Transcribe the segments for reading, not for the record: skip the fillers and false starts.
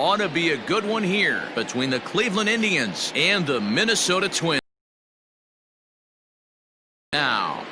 Ought to be a good one here between the Cleveland Indians and the Minnesota Twins. Now.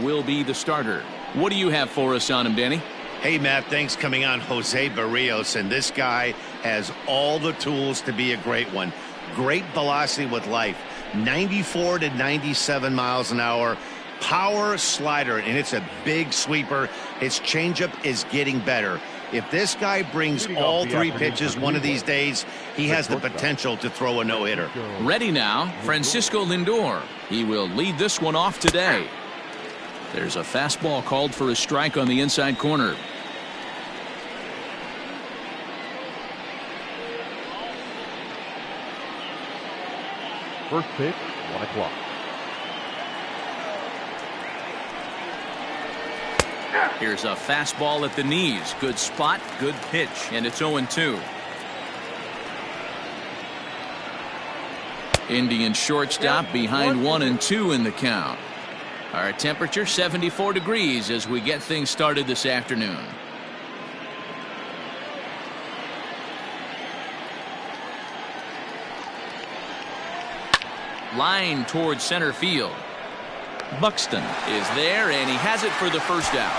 Will be the starter. What do you have for us on him, Danny? Hey, Matt, thanks. Coming on Jose Barrios, and this guy has all the tools to be a great one. Great velocity with life, 94 to 97 miles an hour, power slider, and it's a big sweeper. His changeup is getting better. If this guy brings all three pitches one of these days, he has the potential to throw a no-hitter. Ready now, Francisco Lindor. He will lead this one off today. There's a fastball called for a strike on the inside corner. First pitch, 1 o'clock. Here's a fastball at the knees. Good spot, good pitch, and it's 0-2. Indian shortstop behind 1-2 in the count. Our temperature 74 degrees as we get things started this afternoon. Line towards center field. Buxton is there, and he has it for the first out.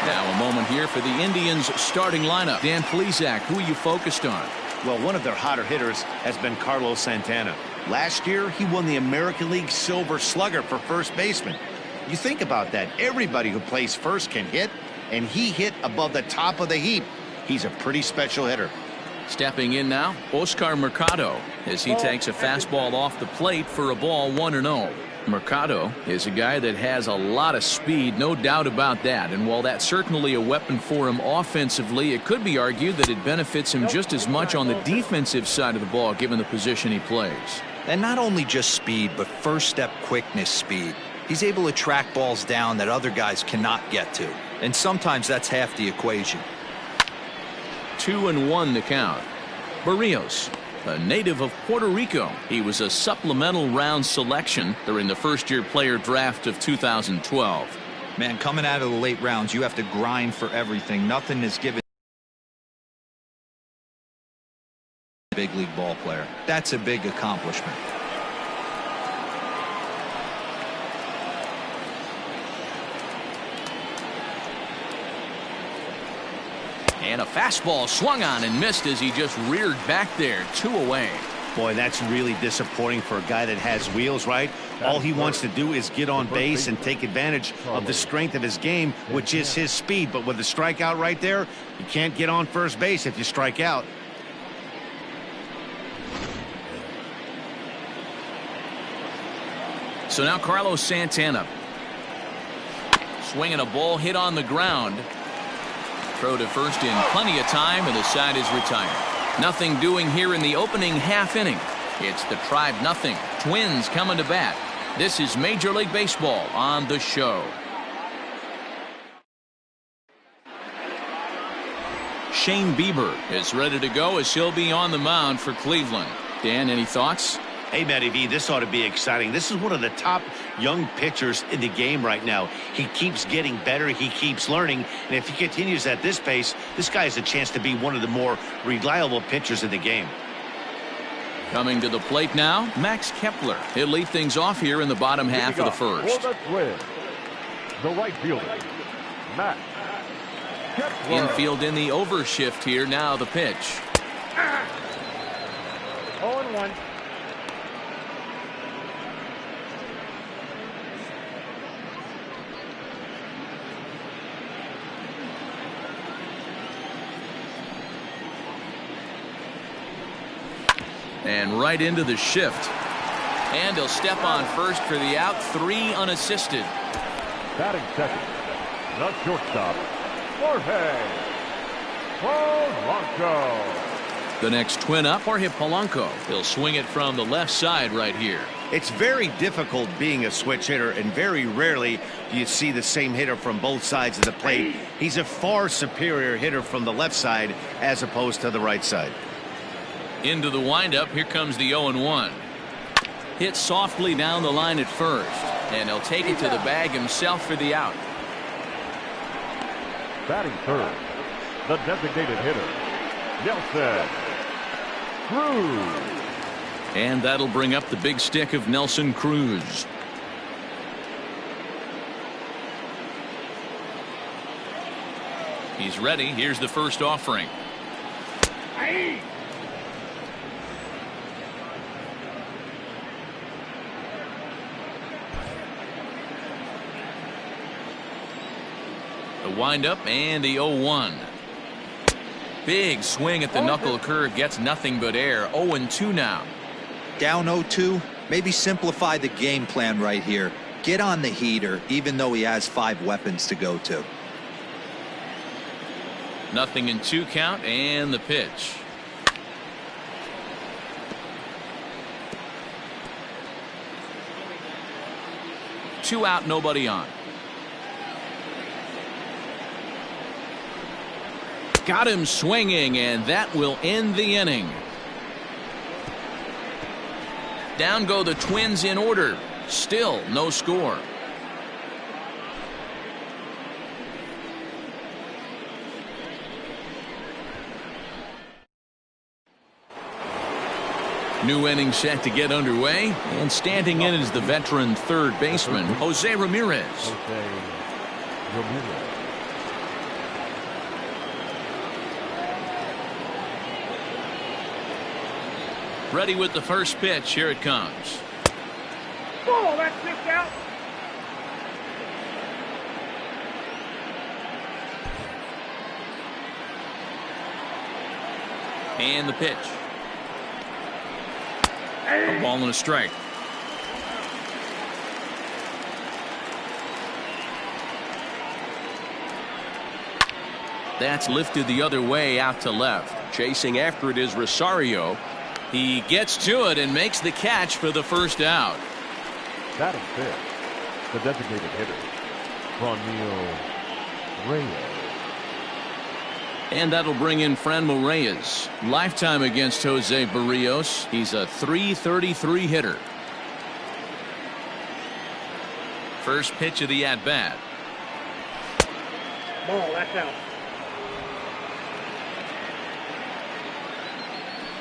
Now a moment here for the Indians starting lineup. Dan Plesac, who are you focused on? Well, one of their hotter hitters has been Carlos Santana. Last year, he won the American League Silver Slugger for first baseman. You think about that. Everybody who plays first can hit, and he hit above the top of the heap. He's a pretty special hitter. Stepping in now, Oscar Mercado, as he takes a fastball off the plate for a ball 1-0. Mercado is a guy that has a lot of speed, no doubt about that. And while that's certainly a weapon for him offensively, it could be argued that it benefits him just as much on the defensive side of the ball, given the position he plays. And not only just speed, but first step quickness speed. He's able to track balls down that other guys cannot get to. And sometimes that's half the equation. 2-1 the count. Barrios, a native of Puerto Rico. He was a supplemental round selection during the first-year player draft of 2012. Man, coming out of the late rounds, you have to grind for everything. Nothing is given. Big league ball player. That's a big accomplishment. And a fastball swung on and missed as he just reared back there. 2 away. Boy, that's really disappointing for a guy that has wheels, right? All he wants to do is get on base and take advantage of the strength of his game, which is his speed. But with the strikeout right there, you can't get on first base if you strike out. So now Carlos Santana. Swinging a ball hit on the ground. Throw to first in plenty of time, and the side is retired. Nothing doing here in the opening half inning. It's the Tribe nothing. Twins coming to bat. This is Major League Baseball on The Show. Shane Bieber is ready to go as he'll be on the mound for Cleveland. Dan, any thoughts? Hey, Matty V, this ought to be exciting. This is one of the top young pitchers in the game right now. He keeps getting better. He keeps learning. And if he continues at this pace, this guy has a chance to be one of the more reliable pitchers in the game. Coming to the plate now, Max Kepler. He'll lead things off here in the bottom half of the first. For the Twins, the right fielder, Max Kepler. Infield in the overshift here. Now the pitch. 0-1. And right into the shift. And he'll step on first for the out. 3 unassisted. Batting second, the shortstop, Jorge Polanco. The next twin up, Jorge Polanco. He'll swing it from the left side right here. It's very difficult being a switch hitter, and very rarely do you see the same hitter from both sides of the plate. He's a far superior hitter from the left side as opposed to the right side. Into the windup, here comes the 0-1. Hit softly down the line at first, and he'll take it to the bag himself for the out. Batting third, the designated hitter, Nelson Cruz. And that'll bring up the big stick of Nelson Cruz. He's ready. Here's the first offering. The windup and the 0-1. Big swing at the knuckle curve, gets nothing but air. 0-2 now. Down 0-2, maybe simplify the game plan right here. Get on the heater, even though he has 5 weapons to go to. Nothing in 2 count, and the pitch. Two out, nobody on. Got him swinging, and that will end the inning. Down go the Twins in order. Still no score. New inning set to get underway, and standing in is the veteran third baseman, Jose Ramirez. Ready with the first pitch. Here it comes. Oh, that's just out. And the pitch. A ball and a strike. That's lifted the other way out to left. Chasing after it is Rosario. He gets to it and makes the catch for the first out. Batting fifth, the designated hitter, Franmil Reyes. And that'll bring in Franmil Reyes. Lifetime against Jose Barrios. He's a .333 hitter. First pitch of the at-bat. Ball, that's out.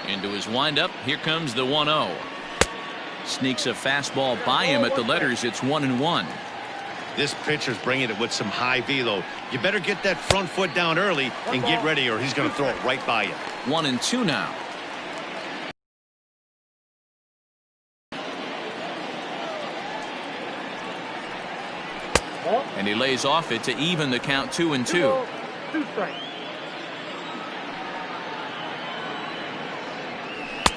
Into his windup. Here comes the 1-0. Sneaks a fastball by him at the letters. It's 1-1. This pitcher's bringing it with some high velo. You better get that front foot down early and get ready, or he's going to throw it right by you. 1-2 now. And he lays off it to even the count 2-2. 2 strikes.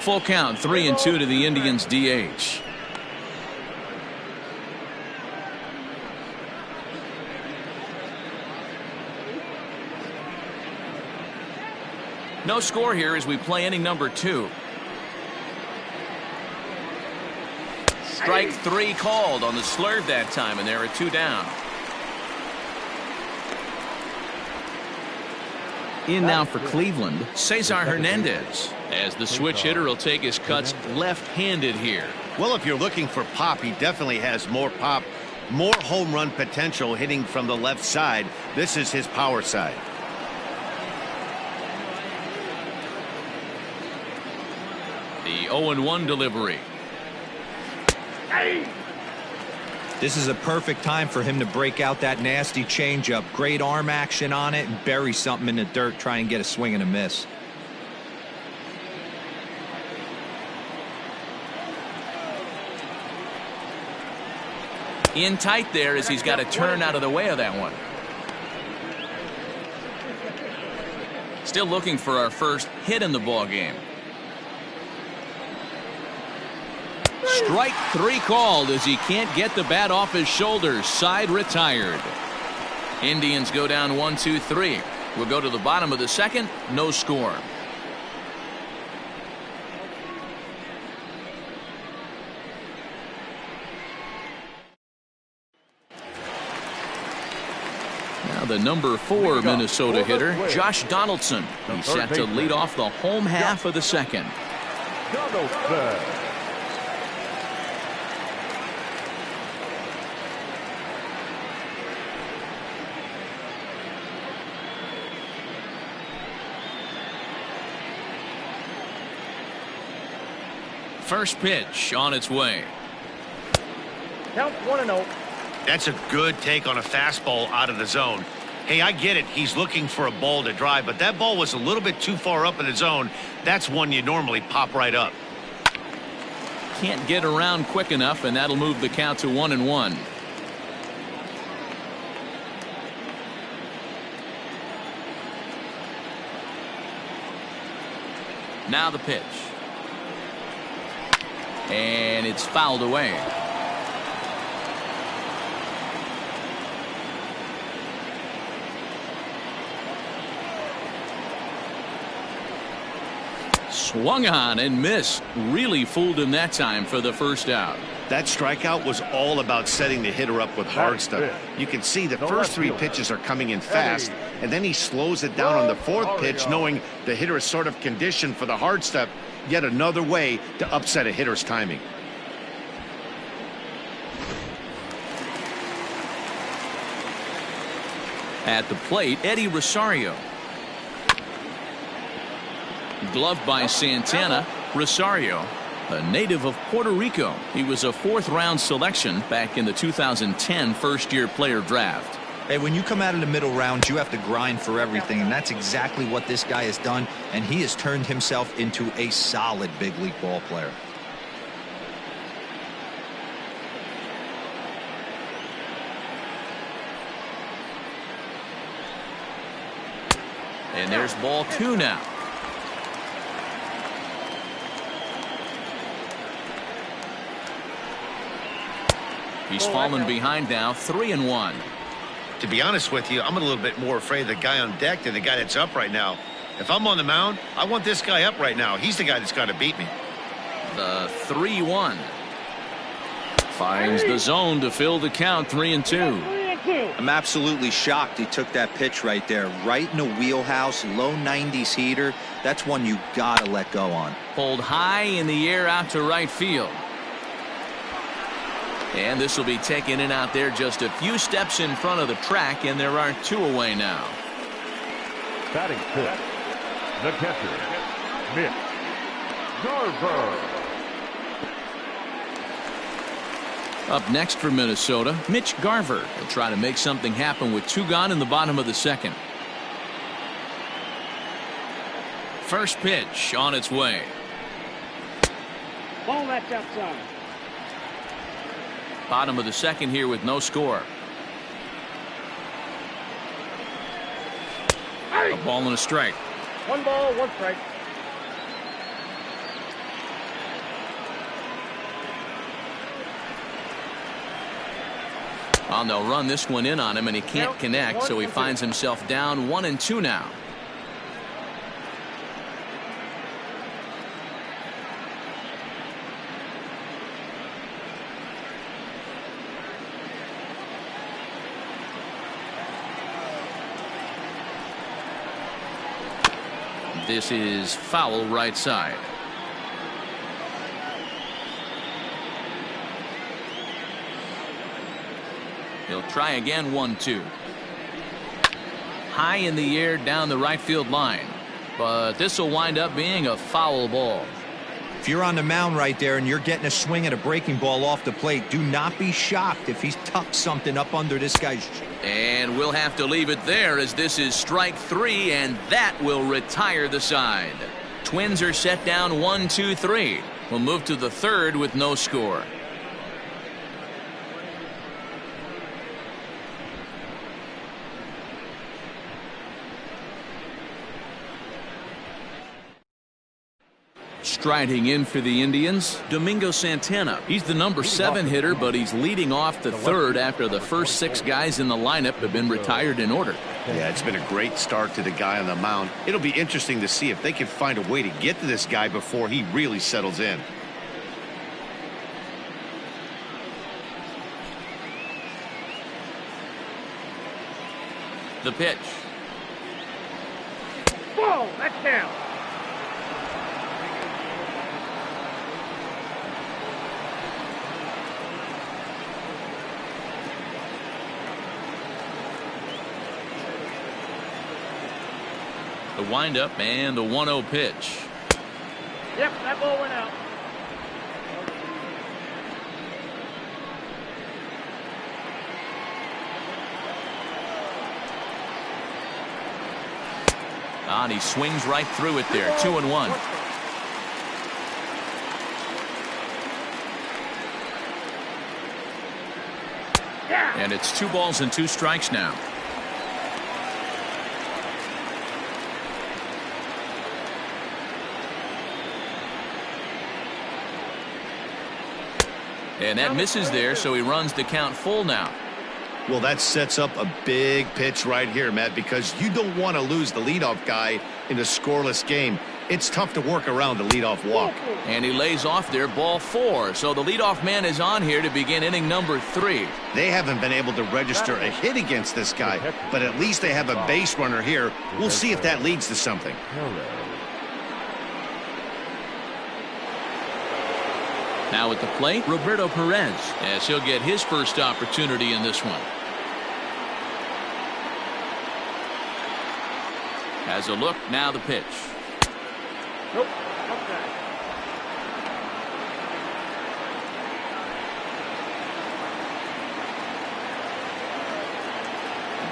Full count, 3-2 to the Indians DH. No score here as we play inning number 2. Strike 3 called on the slurve that time, and there are 2 down. In now for Cleveland, Cesar Hernandez, as the switch hitter will take his cuts left-handed here. Well, if you're looking for pop, he definitely has more pop, more home run potential hitting from the left side. This is his power side. The 0-1 delivery. This is a perfect time for him to break out that nasty changeup. Great arm action on it and bury something in the dirt. Try and get a swing and a miss. In tight there as he's got to turn out of the way of that one. Still looking for our first hit in the ball game. Strike 3 called as he can't get the bat off his shoulders. Side retired. Indians go down 1-2-3. We'll go to the bottom of the second. No score. Now the number 4 Minnesota hitter, Josh Donaldson. He's set to lead off the home half of the second. Donaldson. First pitch on its way. Count 1-0. That's a good take on a fastball out of the zone. Hey, I get it. He's looking for a ball to drive, but that ball was a little bit too far up in the zone. That's one you normally pop right up. Can't get around quick enough, and that'll move the count to 1-1. Now the pitch. And it's fouled away. Swung on and missed. Really fooled him that time for the first out. That strikeout was all about setting the hitter up with hard stuff. You can see the first 3 pitches are coming in fast, and then he slows it down on the 4th pitch, knowing the hitter is sort of conditioned for the hard stuff. Yet another way to upset a hitter's timing. At the plate, Eddie Rosario. Gloved by Santana. Rosario, a native of Puerto Rico. He was a 4th-round selection back in the 2010 first-year player draft. Hey, when you come out of the middle rounds, you have to grind for everything, and that's exactly what this guy has done, and he has turned himself into a solid big league ball player. And there's ball 2 now. He's fallen behind now, 3-1. To be honest with you, I'm a little bit more afraid of the guy on deck than the guy that's up right now. If I'm on the mound, I want this guy up right now. He's the guy that's got to beat me. The 3-1. Finds the zone to fill the count, 3-2. I'm absolutely shocked he took that pitch right there. Right in the wheelhouse, low 90s heater. That's one you gotta let go on. Pulled high in the air out to right field. And this will be taken in out there just a few steps in front of the track, and there are 2 away now. Batting fifth, the catcher, Mitch Garver. Up next for Minnesota, Mitch Garver will try to make something happen with 2 gone in the bottom of the second. First pitch on its way. Ball that's outside. Bottom of the second here with no score. A ball and a strike. 1 ball, 1 strike. Well, they'll run this one in on him, and he can't connect, so he finds himself down 1-2 now. This is foul right side. He'll try again, 1-2. High in the air down the right field line. But this will wind up being a foul ball. If you're on the mound right there and you're getting a swing at a breaking ball off the plate, do not be shocked if he's tucked something up under this guy's. And we'll have to leave it there, as this is strike 3, and that will retire the side. Twins are set down 1-2-3. We'll move to the 3rd with no score. Striding in for the Indians, Domingo Santana. He's the number 7 hitter, but he's leading off the 3rd after the first 6 guys in the lineup have been retired in order. Yeah, it's been a great start to the guy on the mound. It'll be interesting to see if they can find a way to get to this guy before he really settles in. The pitch. Ball, that's down. The windup and the 1-0 pitch. Yep, that ball went out. And he swings right through it there. 2-1. And it's 2 balls and 2 strikes now. And that misses there, so he runs the count full now. Well, that sets up a big pitch right here, Matt, because you don't want to lose the leadoff guy in a scoreless game. It's tough to work around the leadoff walk. And he lays off there, ball 4. So the leadoff man is on here to begin inning number 3. They haven't been able to register a hit against this guy, but at least they have a base runner here. We'll see if that leads to something. Now at the plate, Roberto Perez, as he'll get his first opportunity in this one. Has a look, now the pitch. Nope, outside.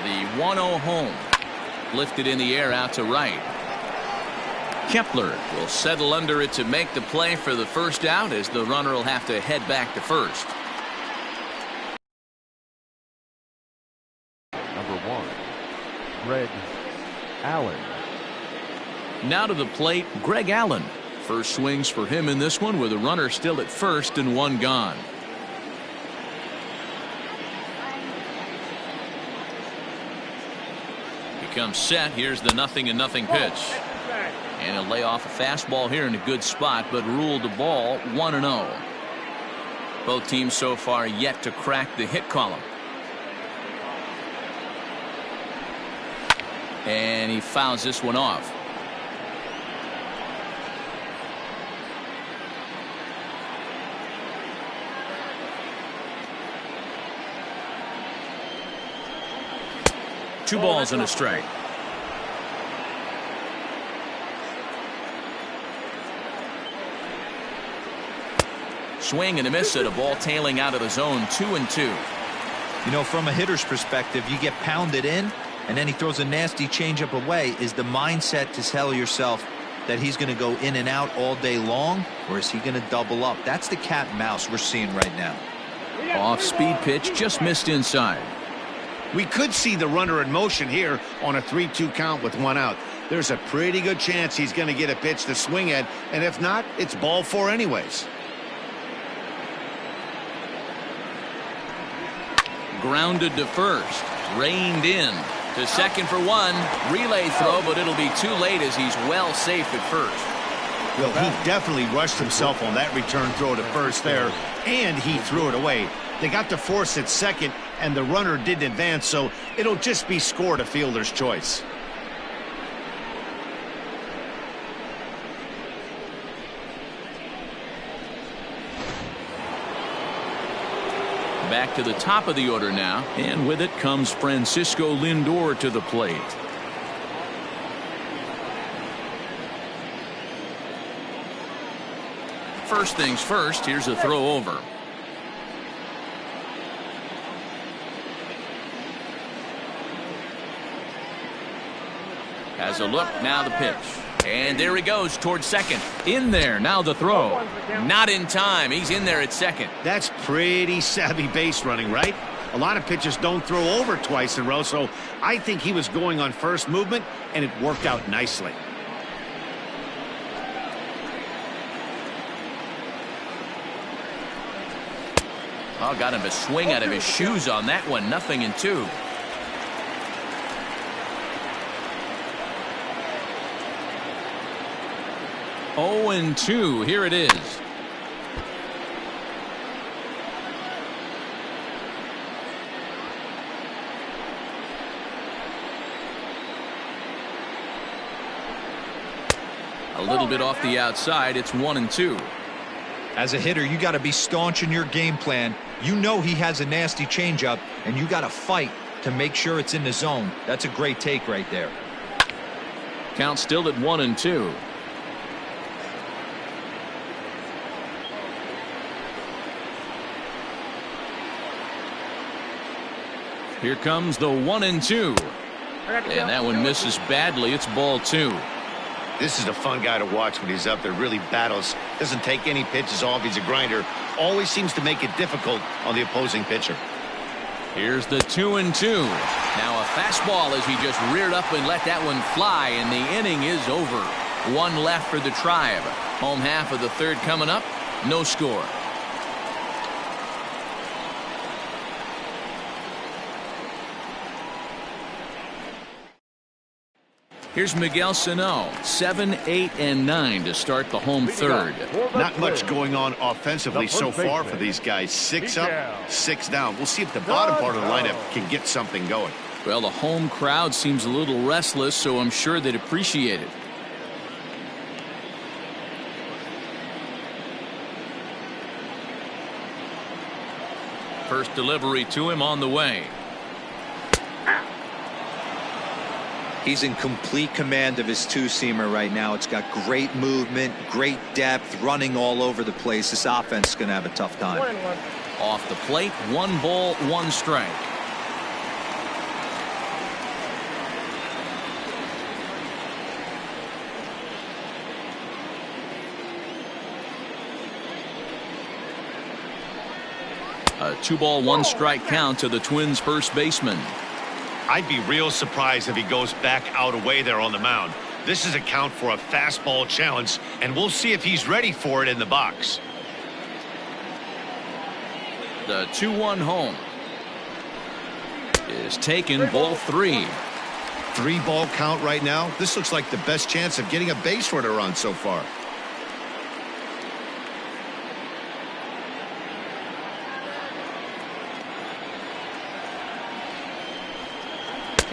The 1-0 home. Lifted in the air out to right. Kepler will settle under it to make the play for the first out, as the runner will have to head back to first. Number 1, Greg Allen. Now to the plate, Greg Allen. First swings for him in this one, with a runner still at first and 1 gone. He comes set. Here's the 0-0 pitch. And he'll lay off a fastball here in a good spot, but ruled the ball 1-0. Both teams so far yet to crack the hit column. And he fouls this one off. Two balls and a strike. Swing and a miss at a ball tailing out of the zone. 2-2. You know, from a hitter's perspective, you get pounded in and then he throws a nasty changeup away. Is the mindset to tell yourself that he's going to go in and out all day long, or is he going to double up? That's the cat and mouse we're seeing right now. Off speed pitch, just missed inside. We could see the runner in motion here on a 3-2 count with 1 out. There's a pretty good chance he's going to get a pitch to swing at, and if not, it's ball 4 anyways. Grounded to first, reined in to second for 1. Relay throw, but it'll be too late as he's well safe at first. Well, he definitely rushed himself on that return throw to first there, and he threw it away. They got to force at second, and the runner didn't advance, so it'll just be scored a fielder's choice. Back to the top of the order now, and with it comes Francisco Lindor to the plate. First things first, here's a throw over. Has a look, now the pitch. And there he goes towards second. In there, now the throw. Not in time. He's in there at second. That's pretty savvy base running, right? A lot of pitchers don't throw over twice in a row, so I think he was going on first movement, and it worked out nicely. Oh, got him a swing out of his shoes on that one. 0-2. Oh, and 2. Here it is. A little bit off the outside. It's 1-2. As a hitter, you got to be staunch in your game plan. You know he has a nasty changeup, and you got to fight to make sure it's in the zone. That's a great take right there. Count still at 1-2. Here comes the 1-2. And that one misses badly. It's ball 2. This is a fun guy to watch when he's up there. Really battles. Doesn't take any pitches off. He's a grinder. Always seems to make it difficult on the opposing pitcher. Here's the 2-2. Now a fastball as he just reared up and let that one fly, and the inning is over. One left for the Tribe. Home half of the third coming up. No score. Here's Miguel Sano, 7, 8, and 9 to start the home third. Not much going on offensively so far for these guys. 6 up, 6 down. We'll see if the bottom part of the lineup can get something going. Well, the home crowd seems a little restless, so I'm sure they'd appreciate it. First delivery to him on the way. He's in complete command of his two-seamer right now. It's got great movement, great depth, running all over the place. This offense is going to have a tough time. Off the plate, 1 ball, 1 strike. A 2 ball, 1 strike count to the Twins' first baseman. I'd be real surprised if he goes back out away there on the mound. This is a count for a fastball challenge, and we'll see if he's ready for it in the box. The 2-1 home is taken, ball 3. 3 ball count right now. This looks like the best chance of getting a base runner on so far.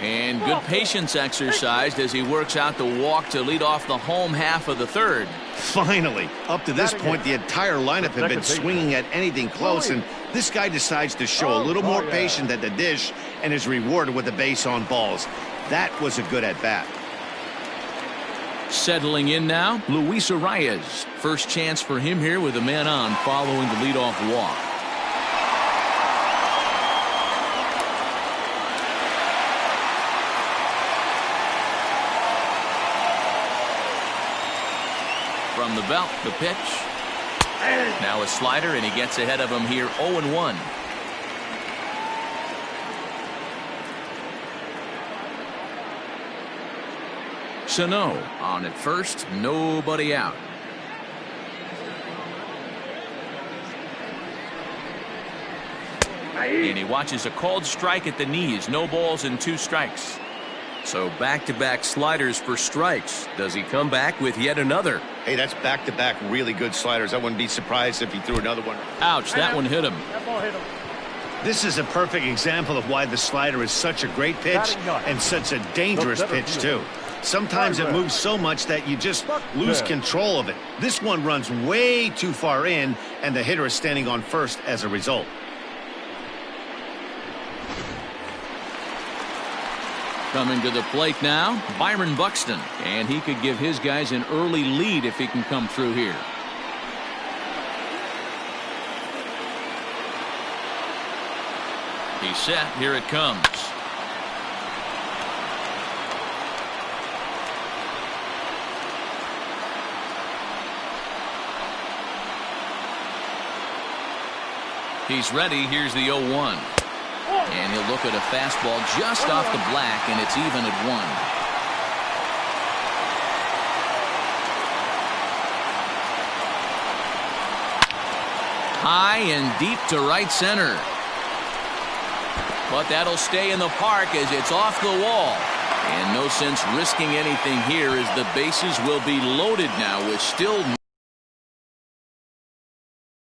And good patience exercised as he works out the walk to lead off the home half of the third. Finally, up to this point, the entire lineup had been swinging at anything close, and this guy decides to show a little more patience at the dish and is rewarded with a base on balls. That was a good at-bat. Settling in now, Luis Arias. First chance for him here with a man on following the leadoff walk. From the belt, the pitch. Now a slider, and he gets ahead of him here, 0-1. Sano on at first, nobody out. And he watches a called strike at the knees. No balls and 2 strikes. So back-to-back sliders for strikes. Does he come back with yet another? Hey, that's back-to-back really good sliders. I wouldn't be surprised if he threw another one. Ouch, that one hit him. That ball hit him. This is a perfect example of why the slider is such a great pitch and such a dangerous pitch, too. Sometimes it moves so much that you just lose control of it. This one runs way too far in, and the hitter is standing on first as a result. Coming to the plate now, Byron Buxton. And he could give his guys an early lead if he can come through here. He's set. Here it comes. He's ready. Here's the 0-1. And he'll look at a fastball just off the black, and it's even at 1. High and deep to right center. But that'll stay in the park as it's off the wall. And no sense risking anything here as the bases will be loaded now with still.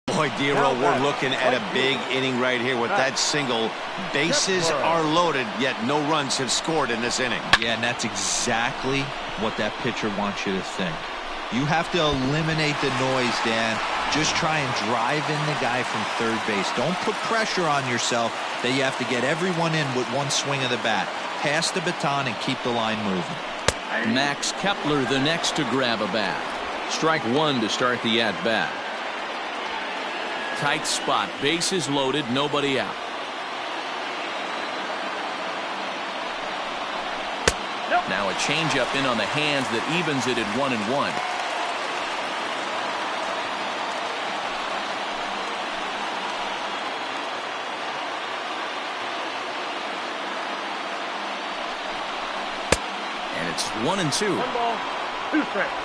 Boy, Dero, we're looking at a big inning right here with that single. Bases are loaded, yet no runs have scored in this inning. Yeah, and that's exactly what that pitcher wants you to think. You have to eliminate the noise, Dan. Just try and drive in the guy from third base. Don't put pressure on yourself that you have to get everyone in with one swing of the bat. Pass the baton and keep the line moving. Max Kepler the next to grab a bat. Strike one to start the at-bat. Tight spot, bases loaded, nobody out. Nope. Now a changeup in on the hands that evens it at 1-1. And it's 1-2. 1 ball, 2 strikes.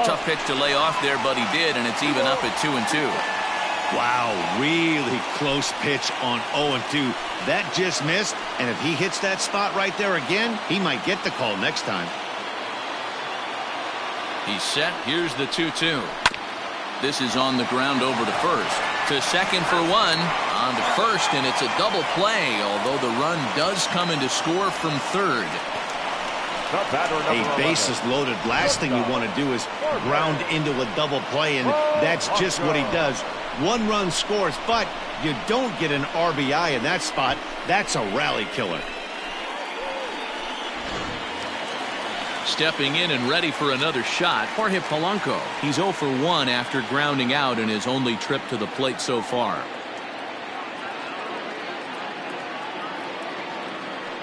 Tough pitch to lay off there, but he did, and it's even up at 2-2. Wow, really close pitch on 0-2. That just missed, and if he hits that spot right there again, he might get the call next time. He's set. Here's the 2-2. This is on the ground over to first. To second for one. On to first, and it's a double play, although the run does come in to score from third. A bases loaded. Last thing you want to do is ground into a double play, and that's just what he does. 1 run scores, but you don't get an RBI in that spot. That's a rally killer. Stepping in and ready for another shot, Jorge Polanco. He's 0 for 1 after grounding out in his only trip to the plate so far.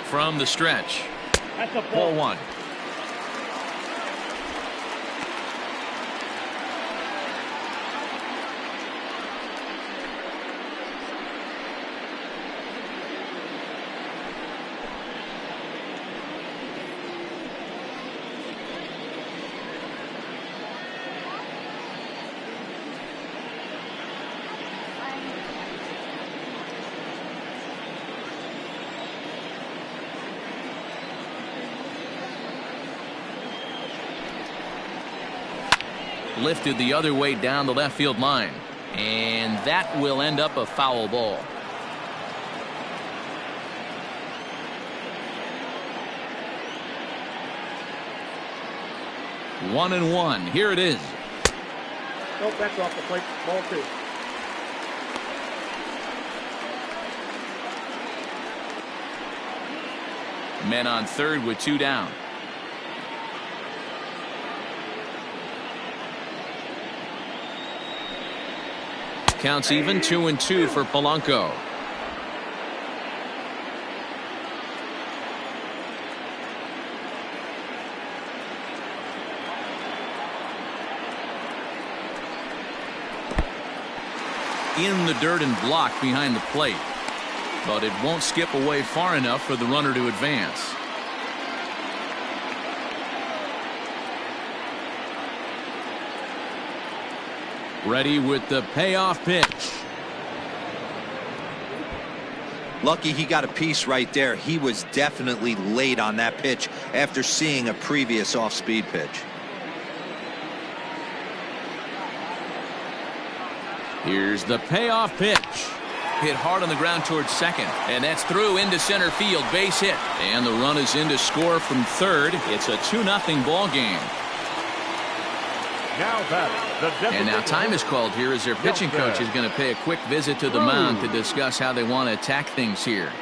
From the stretch. That's a Ball ball. 1. Lifted the other way down the left field line, and that will end up a foul ball. One and one. Here it is. Nope, that's off the plate. Ball 2. Men on third with 2 down. Counts even, 2-2 for Polanco. In the dirt and blocked behind the plate, but it won't skip away far enough for the runner to advance. Ready with the payoff pitch. Lucky he got a piece right there. He was definitely late on that pitch after seeing a previous off-speed pitch. Here's the payoff pitch. Hit hard on the ground towards second, and that's through into center field. Base hit, and the run is in to score from third. It's a 2-0 ball game. And now time is called here as their pitching coach is going to pay a quick visit to the mound to discuss how they want to attack things here.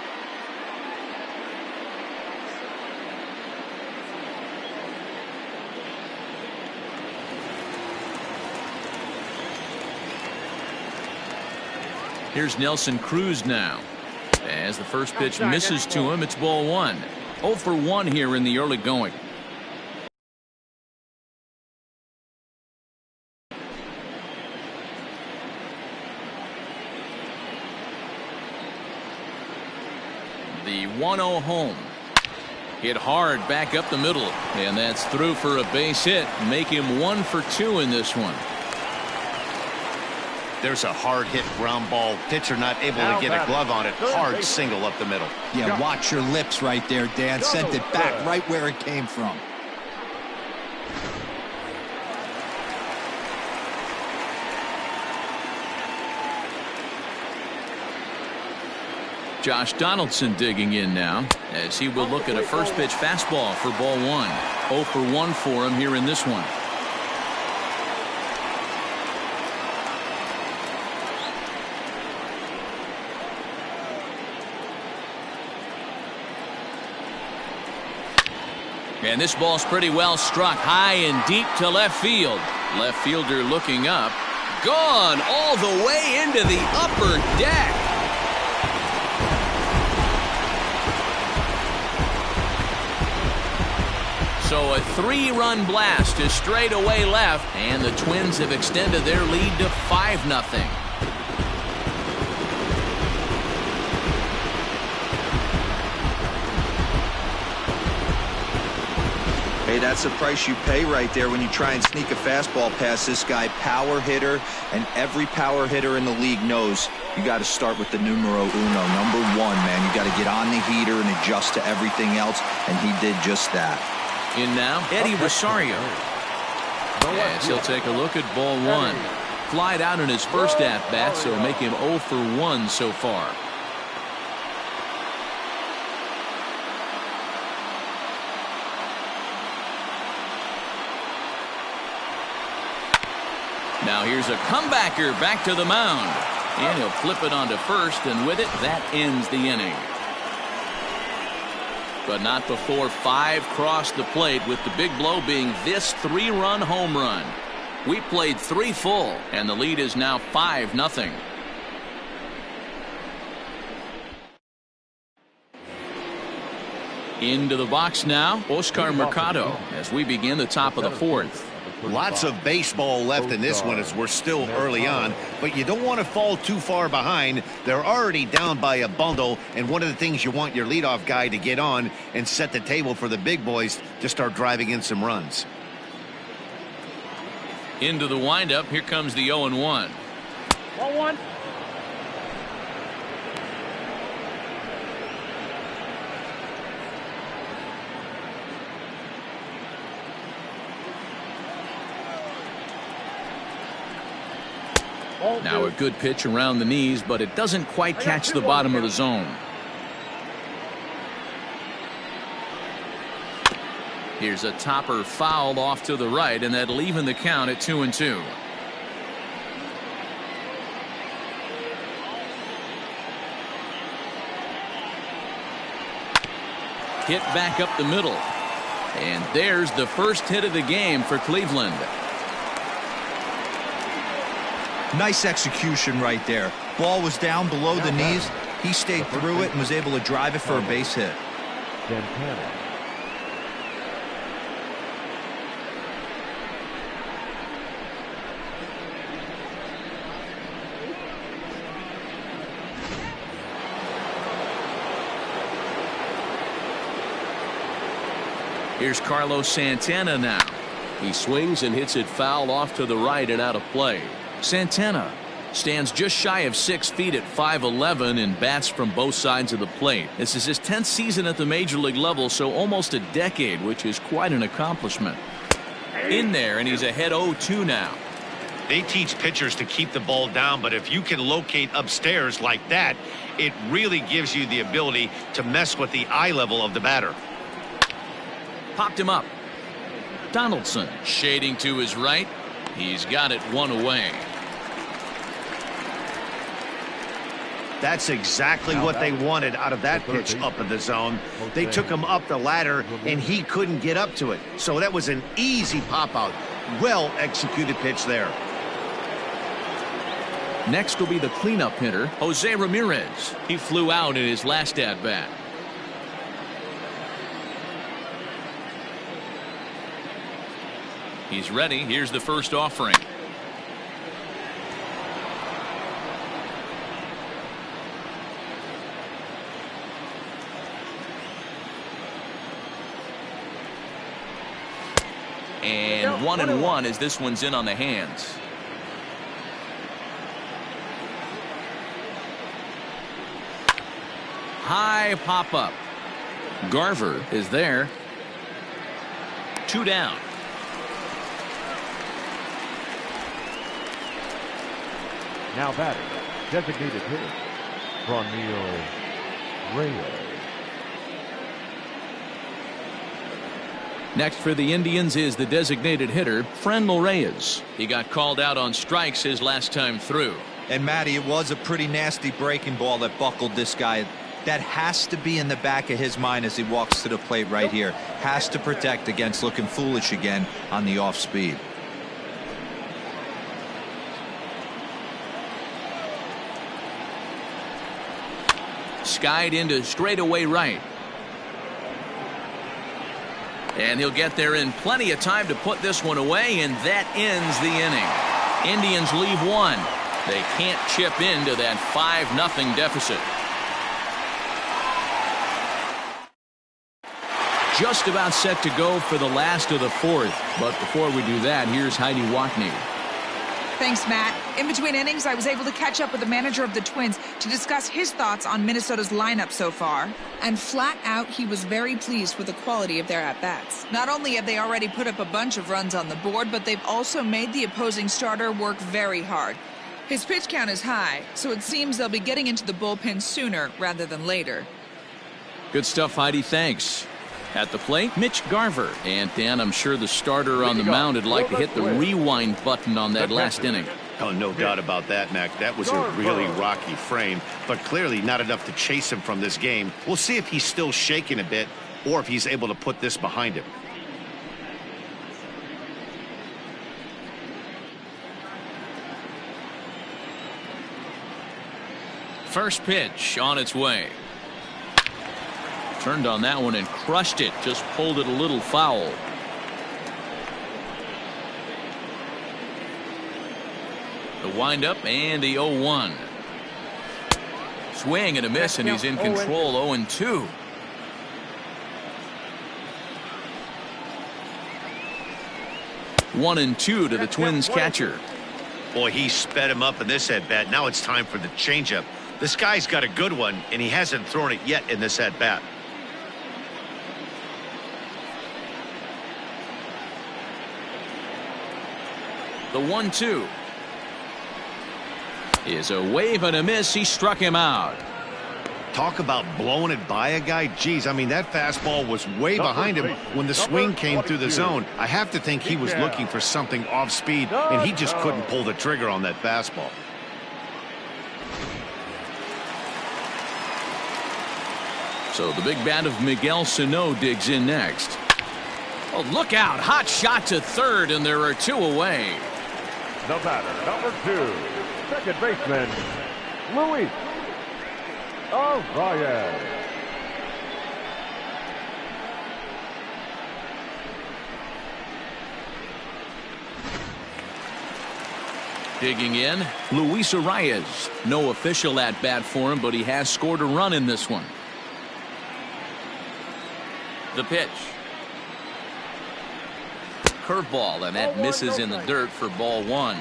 Here's Nelson Cruz now. As the first pitch misses to him, it's ball 1. 0 for 1 here in the early going. The 1-0 home. Hit hard back up the middle, and that's through for a base hit. Make him 1 for 2 in this one. There's a hard hit ground ball. Pitcher not able to get a glove on it. Hard single up the middle. Yeah, watch your lips right there, Dan. Sent it back right where it came from. Josh Donaldson digging in now as he will look at a first pitch fastball for ball 1. 0 for 1 for him here in this one. And this ball's pretty well struck high and deep to left field. Left fielder looking up. Gone all the way into the upper deck. So a 3-run blast to straightaway left, and the Twins have extended their lead to 5-0. Hey, that's the price you pay right there when you try and sneak a fastball past this guy. Power hitter, and every power hitter in the league knows you got to start with the numero uno, number 1, man. You got to get on the heater and adjust to everything else, and he did just that. In now, Eddie Rosario. Yes, he'll take a look at ball 1. Flied out in his first at-bat, so make him 0 for 1 so far. Now here's a comebacker back to the mound. And he'll flip it onto first, and with it, that ends the inning. But not before 5 crossed the plate, with the big blow being this 3-run home run. We played 3 full, and the lead is now 5-0. Into the box now, Oscar Mercado, as we begin the top of the 4th. Lots of baseball left in this one as we're still early on, but you don't want to fall too far behind. They're already down by a bundle, and one of the things you want your leadoff guy to get on and set the table for the big boys to start driving in some runs. Into the windup, here comes the 0-1. Ball 1. Now a good pitch around the knees, but it doesn't quite catch the bottom of the zone. Here's a topper fouled off to the right, and that'll even the count at 2-2. Hit back up the middle. And there's the first hit of the game for Cleveland. Nice execution right there. Ball was down below the knees. He stayed through it and was able to drive it for a base hit. Santana. Here's Carlos Santana now. He swings and hits it foul off to the right and out of play. Santana stands just shy of 6 feet at 5'11" and bats from both sides of the plate. This is his 10th season at the major league level, so almost a decade, which is quite an accomplishment. In there, and he's ahead 0-2 now. They teach pitchers to keep the ball down, but if you can locate upstairs like that, it really gives you the ability to mess with the eye level of the batter. Popped him up. Donaldson shading to his right. He's got it 1 away. That's exactly what they wanted out of that pitch up in the zone. They took him up the ladder, and he couldn't get up to it. So that was an easy pop-out. Well-executed pitch there. Next will be the cleanup hitter, Jose Ramirez. He flew out in his last at-bat. He's ready. Here's the first offering. And 1-1 as this one's in on the hands. High pop up. Garver is there. 2 down. Now batting, designated hitter, Ronil Reyes. Next for the Indians is the designated hitter, Mlb Reyes. He got called out on strikes his last time through. And Matty, it was a pretty nasty breaking ball that buckled this guy. That has to be in the back of his mind as he walks to the plate right here. Has to protect against looking foolish again on the off speed. Skied into straightaway right. And he'll get there in plenty of time to put this one away, and that ends the inning. Indians leave one. They can't chip into that 5-0 deficit. Just about set to go for the last of the fourth. But before we do that, here's Heidi Watney. Thanks, Matt. In between innings, I was able to catch up with the manager of the Twins to discuss his thoughts on Minnesota's lineup so far. And flat out, he was very pleased with the quality of their at-bats. Not only have they already put up a bunch of runs on the board, but they've also made the opposing starter work very hard. His pitch count is high, so it seems they'll be getting into the bullpen sooner rather than later. Good stuff, Heidi. Thanks. At the plate, Mitch Garver. And Dan, I'm sure the starter on the mound would like to hit the rewind button on that last inning. Oh, no doubt about that, Mac. That was a really rocky frame, but clearly not enough to chase him from this game. We'll see if he's still shaking a bit or if he's able to put this behind him. First pitch on its way. Turned on that one and crushed it. Just pulled it a little foul. The windup and the 0-1. Swing and a miss, and he's in control. 0-2. One and two to the Twins catcher. Boy, he sped him up in this at-bat. Now it's time for the changeup. This guy's got a good one, and he hasn't thrown it yet in this at-bat. The 1-2 is a wave and a miss. He struck him out. Talk about blowing it by a guy. Geez, I mean, that fastball was way behind him when the swing came through the zone. I have to think he was looking for something off speed, and he just couldn't pull the trigger on that fastball. So the big bat of Miguel Sano digs in next. Oh, look out. Hot shot to third, and there are two away. The batter, number 2, second baseman, Luis Arraez. Digging in, Luis Arraez. No official at-bat for him, but he has scored a run in this one. The pitch. Curveball, and that misses in the dirt for ball 1.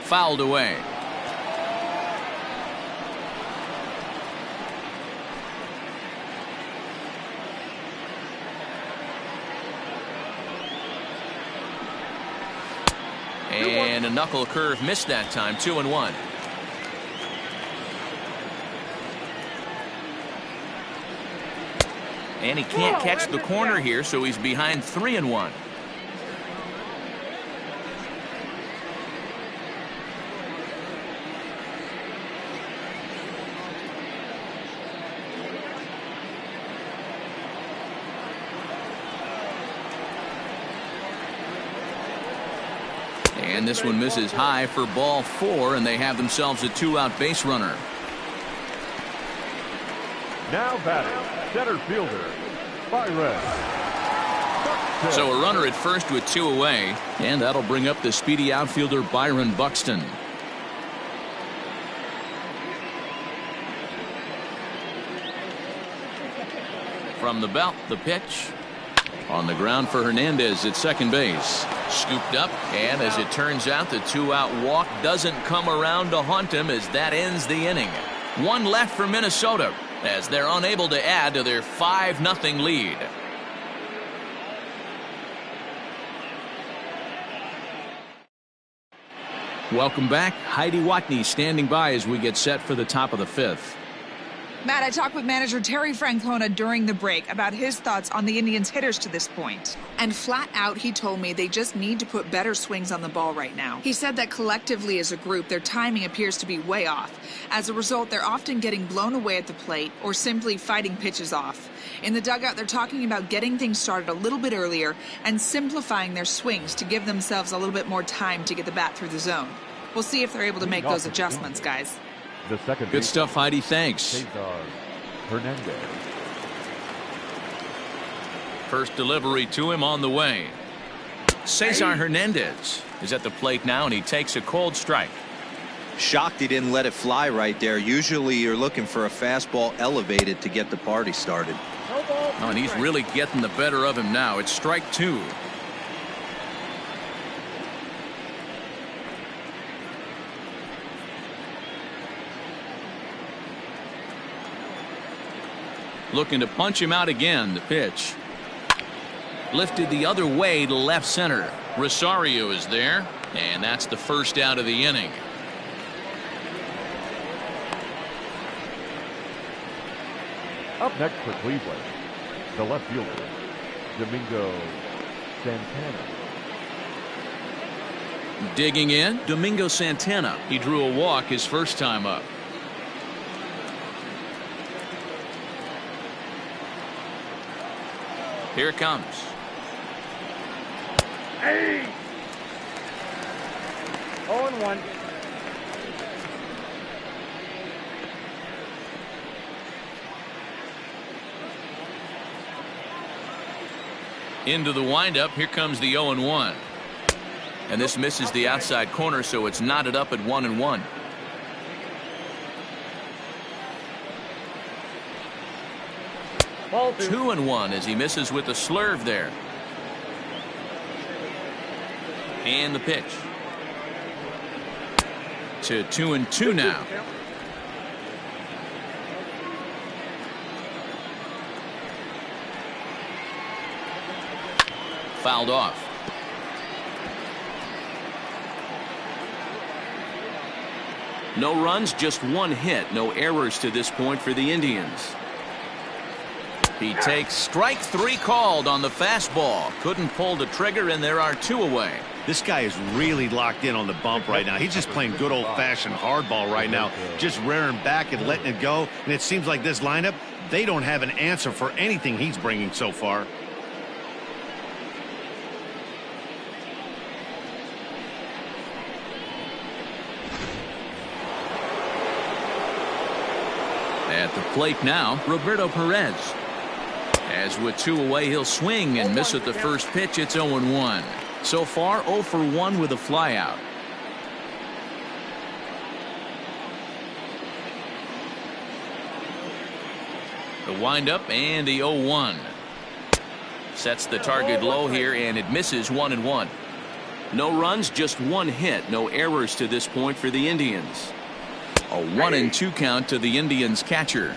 Fouled away. And a knuckle curve missed that time. 2-1. And he can't catch the corner here, so he's behind 3-1. And this one misses high for ball 4, and they have themselves a 2-out base runner. Now batting, center fielder, Byron. So a runner at first with 2 away, and that'll bring up the speedy outfielder Byron Buxton. From the belt, the pitch. On the ground for Hernandez at second base. Scooped up, and as it turns out, the 2-out walk doesn't come around to haunt him as that ends the inning. One left for Minnesota as they're unable to add to their 5-0 lead. Welcome back. Heidi Watney standing by as we get set for the top of the fifth. Matt, I talked with manager Terry Francona during the break about his thoughts on the Indians' hitters to this point. And flat out, he told me they just need to put better swings on the ball right now. He said that collectively as a group, their timing appears to be way off. As a result, they're often getting blown away at the plate or simply fighting pitches off. In the dugout, they're talking about getting things started a little bit earlier and simplifying their swings to give themselves a little bit more time to get the bat through the zone. We'll see if they're able to make those adjustments, guys. The second Good stuff, Heidi. Thanks. Cesar Hernandez. First delivery to him on the way. Cesar Hernandez is at the plate now, and he takes a cold strike. Shocked he didn't let it fly right there. Usually you're looking for a fastball elevated to get the party started. Oh, and he's really getting the better of him now. It's strike two. Looking to punch him out again. The pitch lifted the other way to left center. Rosario is there, and that's the first out of the inning. Up next for Cleveland, the left fielder, Domingo Santana. Digging in, Domingo Santana. He drew a walk his first time up. Here it comes. Hey! 0-1. Into the windup. Here comes the 0-1. And this misses the outside corner, so it's knotted up at 1-1. Ball 2-1 as he misses with the slurve there. And the pitch. To 2-2 now. Fouled off. No runs, just one hit. No errors to this point for the Indians. He takes strike three called on the fastball. Couldn't pull the trigger, and there are two away. This guy is really locked in on the bump right now. He's just playing good old-fashioned hardball right now, just rearing back and letting it go. And it seems like this lineup, they don't have an answer for anything he's bringing so far. At the plate now, Roberto Perez. As with two away, he'll swing and miss at the first pitch. It's 0-1. So far, 0 for 1 with a flyout. The windup and the 0-1. Sets the target low here, and it misses 1-1. No runs, just one hit. No errors to this point for the Indians. A 1-2 count to the Indians catcher.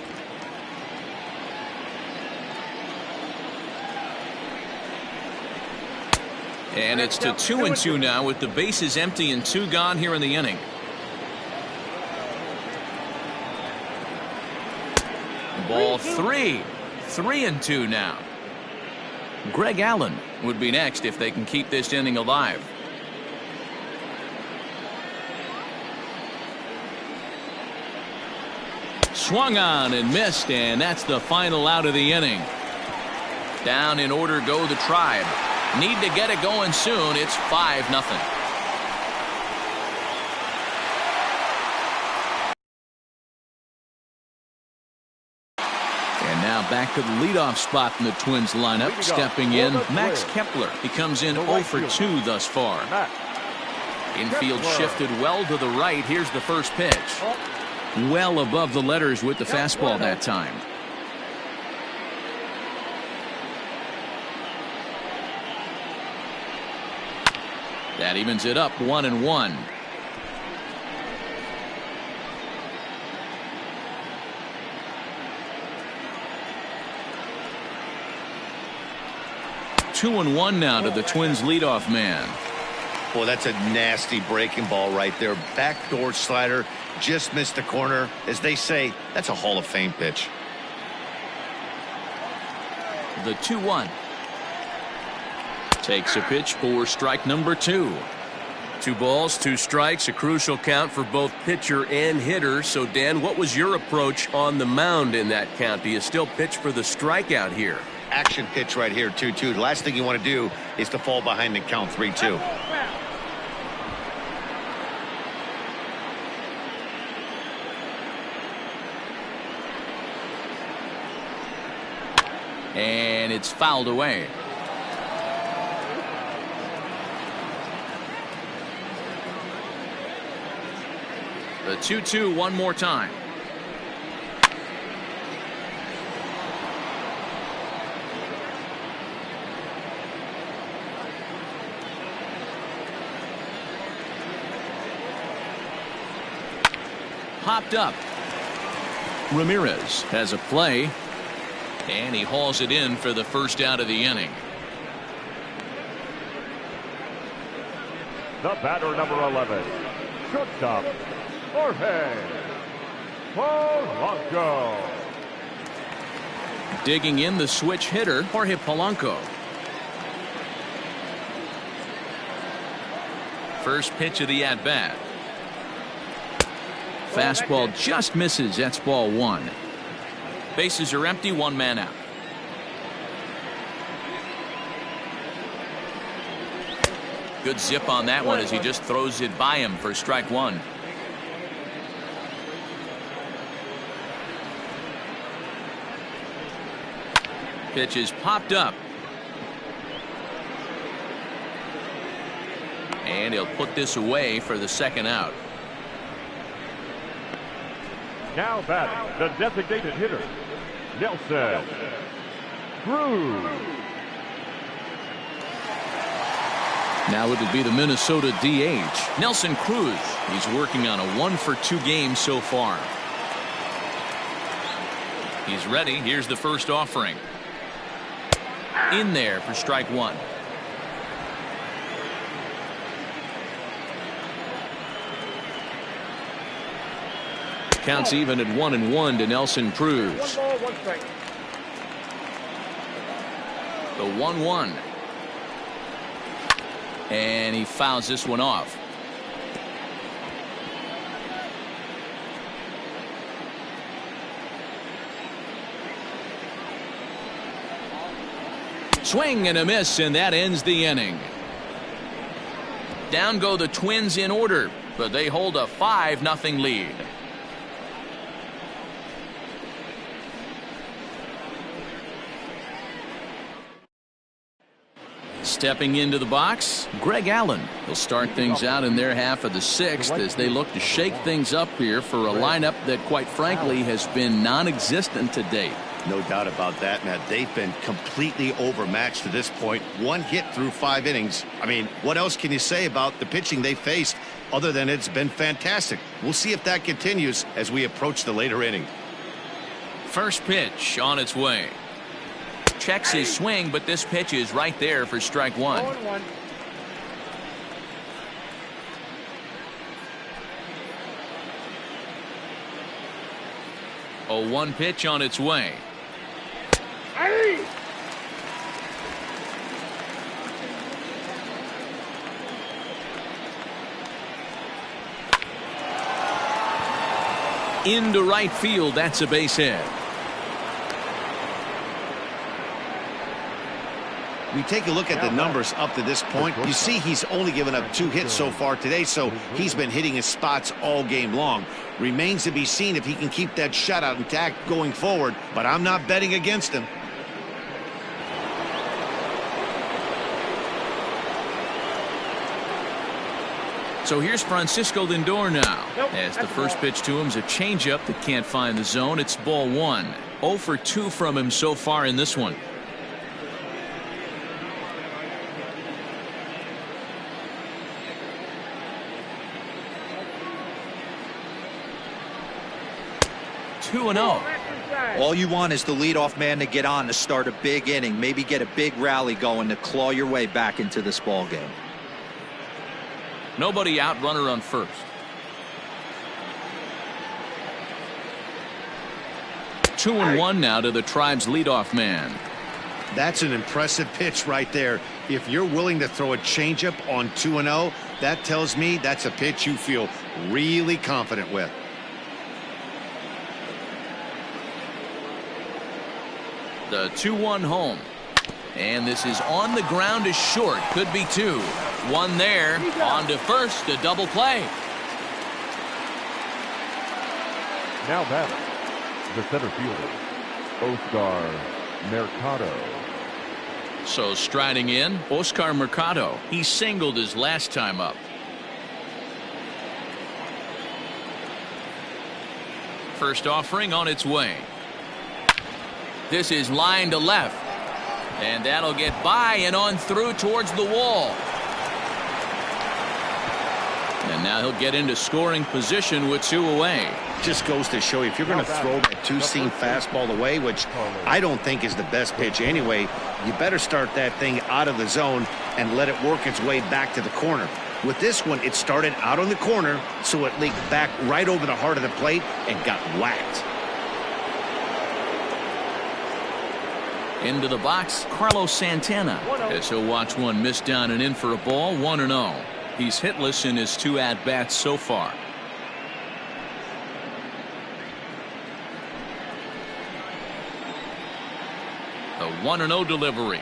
And it's to 2-2 now with the bases empty and 2 gone here in the inning. Ball 3. 3-2 now. Greg Allen would be next if they can keep this inning alive. Swung on and missed, and that's the final out of the inning. Down in order go the Tribe. Need to get it going soon. It's 5-0. And now back to the leadoff spot in the Twins lineup. Stepping in, Max Kepler. He comes in 0 for 2 thus far. Infield shifted well to the right. Here's the first pitch. Well above the letters with the fastball that time. That evens it up 1-1. Two and one now to the Twins leadoff man. Boy, that's a nasty breaking ball right there. Backdoor slider, just missed the corner. As they say, that's a Hall of Fame pitch. The 2-1. Takes a pitch for strike number 2. 2 balls, 2 strikes, a crucial count for both pitcher and hitter. So, Dan, what was your approach on the mound in that count? Do you still pitch for the strikeout here? Action pitch right here, 2-2. The last thing you want to do is to fall behind and count 3-2. And it's fouled away. The 2-2 one more time. Popped up. Ramirez has a play. And he hauls it in for the first out of the inning. The batter, number 11, shortstop, Jorge Polanco. Digging in, the switch hitter, Jorge Polanco. First pitch of the at-bat. Fastball just misses. That's ball 1. Bases are empty, 1 man out. Good zip on that one as he just throws it by him for strike 1. Pitch is popped up. And he'll put this away for the second out. Now batting, the designated hitter, Nelson Cruz. Now it'll be the Minnesota DH, Nelson Cruz. He's working on a 1-for-2 game so far. He's ready. Here's the first offering. In there for strike 1. Counts even at 1-1 to Nelson Cruz. 1 ball, 1 strike. The 1-1. And he fouls this one off. Swing and a miss, and that ends the inning. Down go the Twins in order, but they hold a 5-0 lead. Stepping into the box, Greg Allen. He'll start things out in their half of the 6th as they look to shake things up here for a lineup that, quite frankly, has been non-existent to date. No doubt about that, Matt. They've been completely overmatched to this point. 1 hit through 5 innings. I mean, what else can you say about the pitching they faced other than it's been fantastic? We'll see if that continues as we approach the later inning. First pitch on its way. Checks his swing, but this pitch is right there for strike 1. 0-1. A 1 pitch on its way. Hey! Into right field. That's a base hit. We take a look at the numbers up to this point. You see he's only given up 2 hits so far today, so he's been hitting his spots all game long. Remains to be seen if he can keep that shutout intact going forward, but I'm not betting against him. So here's Francisco Lindor now. As the first pitch to him is a changeup that can't find the zone. It's ball 1. 0 for 2 from him so far in this one. All you want is the leadoff man to get on to start a big inning, maybe get a big rally going to claw your way back into this ball game. Nobody out, runner on first. Two and one now to the Tribe's leadoff man. That's an impressive pitch right there. If you're willing to throw a changeup on 2-0, that tells me that's a pitch you feel really confident with. The 2-1 home. And this is on the ground to short. Could be two. One there. On to first. A double play. Now batting, the center fielder, Oscar Mercado. So striding in, Oscar Mercado. He singled his last time up. First offering on its way. This is line to left. And that'll get by and on through towards the wall. And now he'll get into scoring position with two away. Just goes to show you, if you're going to throw that two-seam fastball away, which I don't think is the best pitch anyway, you better start that thing out of the zone and let it work its way back to the corner. With this one, it started out on the corner, so it leaked back right over the heart of the plate and got whacked. Into the box, Carlos Santana, as he'll watch one miss down and in for a ball. 1-0. He's hitless in his two at-bats so far. The 1-0 delivery.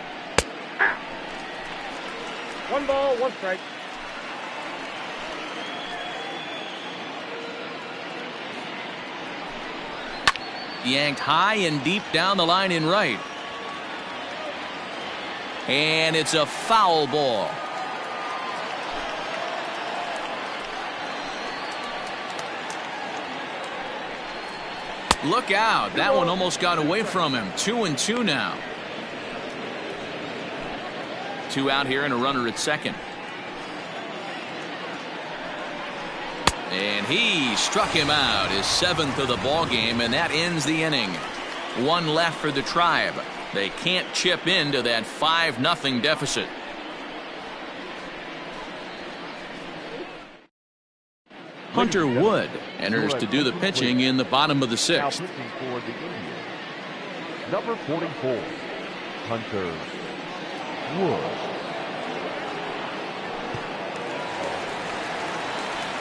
One ball, one strike. Yanked high and deep down the line in right. And it's a foul ball. Look out. That one almost got away from him. 2-2 now. Two out here and a runner at second. And he struck him out, his seventh of the ball game, and that ends the inning. One left for the Tribe. They can't chip into that 5-0 deficit. Hunter Wood enters to do the pitching in the bottom of the sixth. Now pitching for the Indians, number 44, Hunter Wood.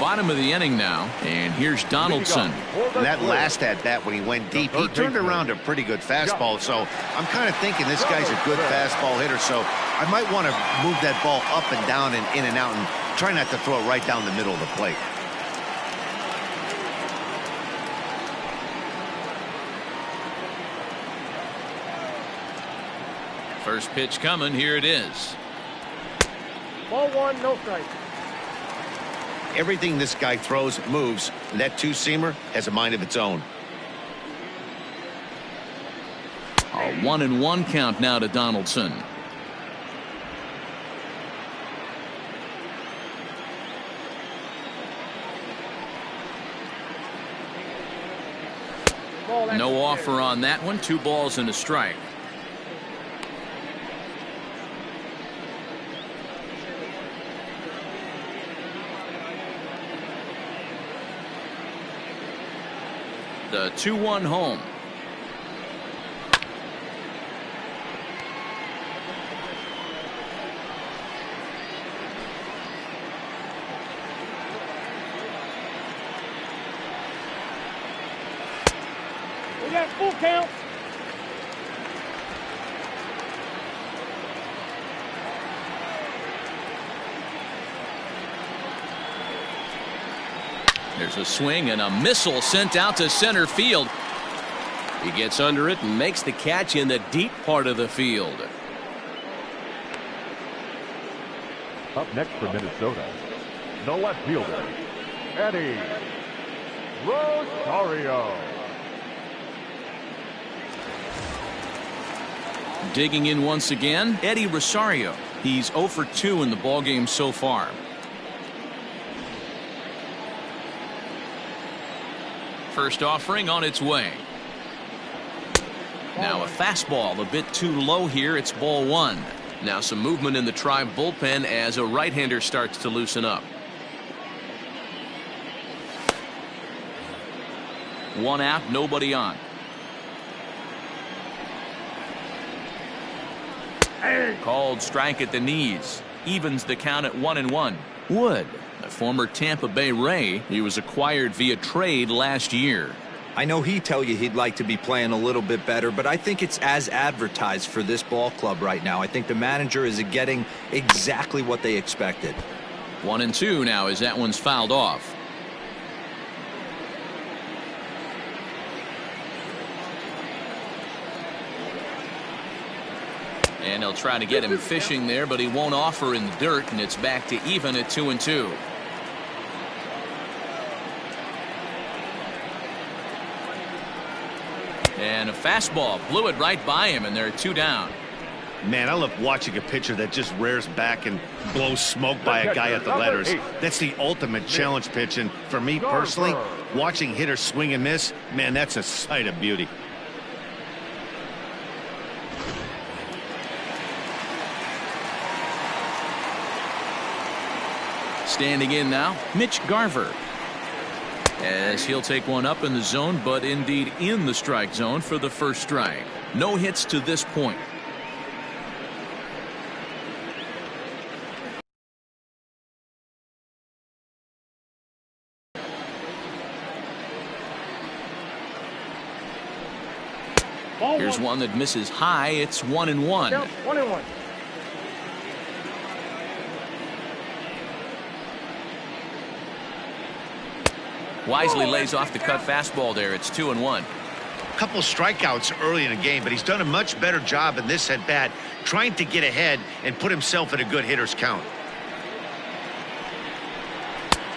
Bottom of the inning now, and here's Donaldson. That last at-bat when he went deep, he turned around a pretty good fastball, so I'm kind of thinking this guy's a good fastball hitter, so I might want to move that ball up and down and in and out and try not to throw it right down the middle of the plate. First pitch coming, here it is. Ball one, no strike. Everything this guy throws moves, and that two-seamer has a mind of its own. A 1-1 count now to Donaldson. No offer on that one. 2 balls and a strike. The 2-1 home. We got full count. There's a swing and a missile sent out to center field. He gets under it and makes the catch in the deep part of the field. Up next for Minnesota, the left fielder, Eddie Rosario. Digging in once again, Eddie Rosario. He's 0 for 2 in the ballgame so far. First offering on its way. Now a fastball a bit too low here. It's ball 1. Now some movement in the Tribe bullpen as a right-hander starts to loosen up. One out, nobody on. Called strike at the knees. Evens the count at 1-1. Wood, a former Tampa Bay Ray, he was acquired via trade last year. I know he'd tell you he'd like to be playing a little bit better, but I think it's as advertised for this ball club right now. I think the manager is getting exactly what they expected. 1-2 now as that one's fouled off. And he'll try to get him fishing there, but he won't offer in the dirt, and it's back to even at 2-2. And a fastball blew it right by him, and there are 2 down. Man, I love watching a pitcher that just rears back and blows smoke by a guy at the letters. That's the ultimate challenge pitch, and for me personally, watching hitters swing and miss, man, that's a sight of beauty. Standing in now, Mitch Garver. As he'll take one up in the zone, but indeed in the strike zone for the first strike. No hits to this point. Here's one that misses high. It's 1-1. 1-1. Wisely lays off the cut fastball there. It's 2-1. Couple strikeouts early in the game, but he's done a much better job in this at bat trying to get ahead and put himself in a good hitter's count.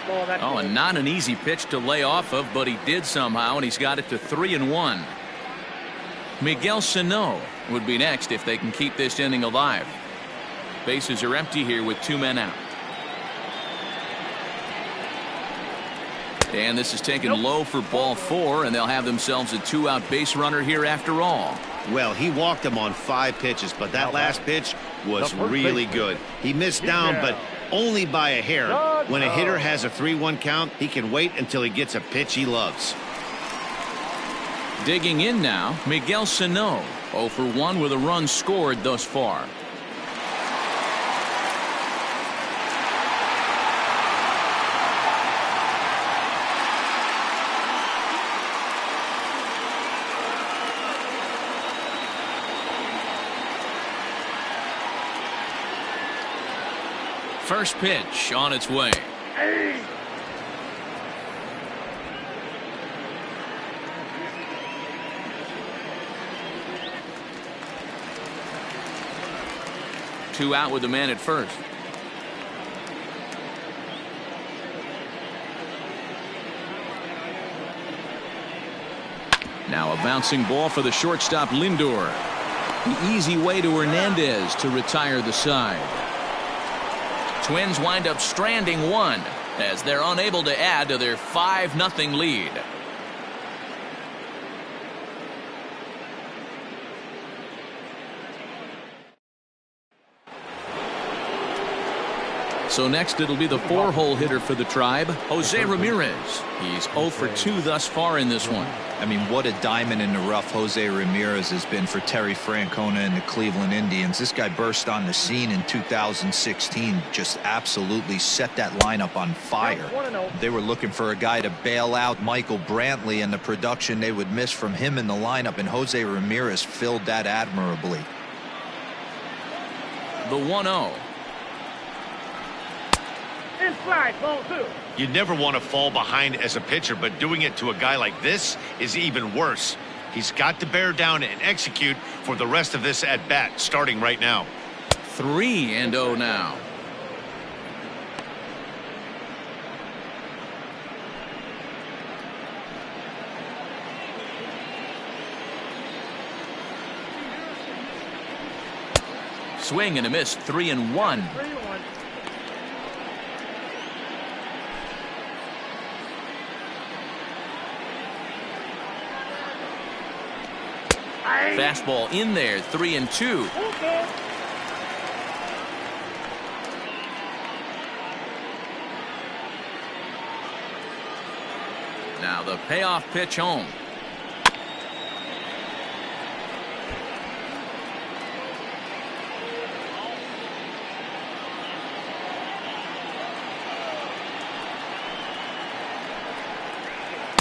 Oh, and not an easy pitch to lay off of, but he did somehow, and he's got it to 3-1. Miguel Sano would be next if they can keep this inning alive. Bases are empty here with 2 men out. And this is taken low for ball 4, and they'll have themselves a 2-out base runner here after all. Well, he walked him on 5 pitches, but that last pitch was really good. He missed down, but only by a hair. When a hitter has a 3-1 count, he can wait until he gets a pitch he loves. Digging in now, Miguel Sano, 0 for 1 with a run scored thus far. First pitch on its way. Two out with the man at first. Now a bouncing ball for the shortstop Lindor. The easy way to Hernandez to retire the side. Twins wind up stranding one as they're unable to add to their 5-0 lead. So next it'll be the 4-hole hitter for the Tribe, Jose Ramirez. He's 0 for 2 thus far in this one. I mean, what a diamond in the rough Jose Ramirez has been for Terry Francona and the Cleveland Indians. This guy burst on the scene in 2016, just absolutely set that lineup on fire. They were looking for a guy to bail out Michael Brantley, and the production they would miss from him in the lineup, and Jose Ramirez filled that admirably. The 1-0. Inside, ball 2. You never want to fall behind as a pitcher, but doing it to a guy like this is even worse. He's got to bear down and execute for the rest of this at bat, starting right now. 3-0 now. Swing and a miss. 3-1. 3-1. Fastball in there. 3-2. Now the payoff pitch home.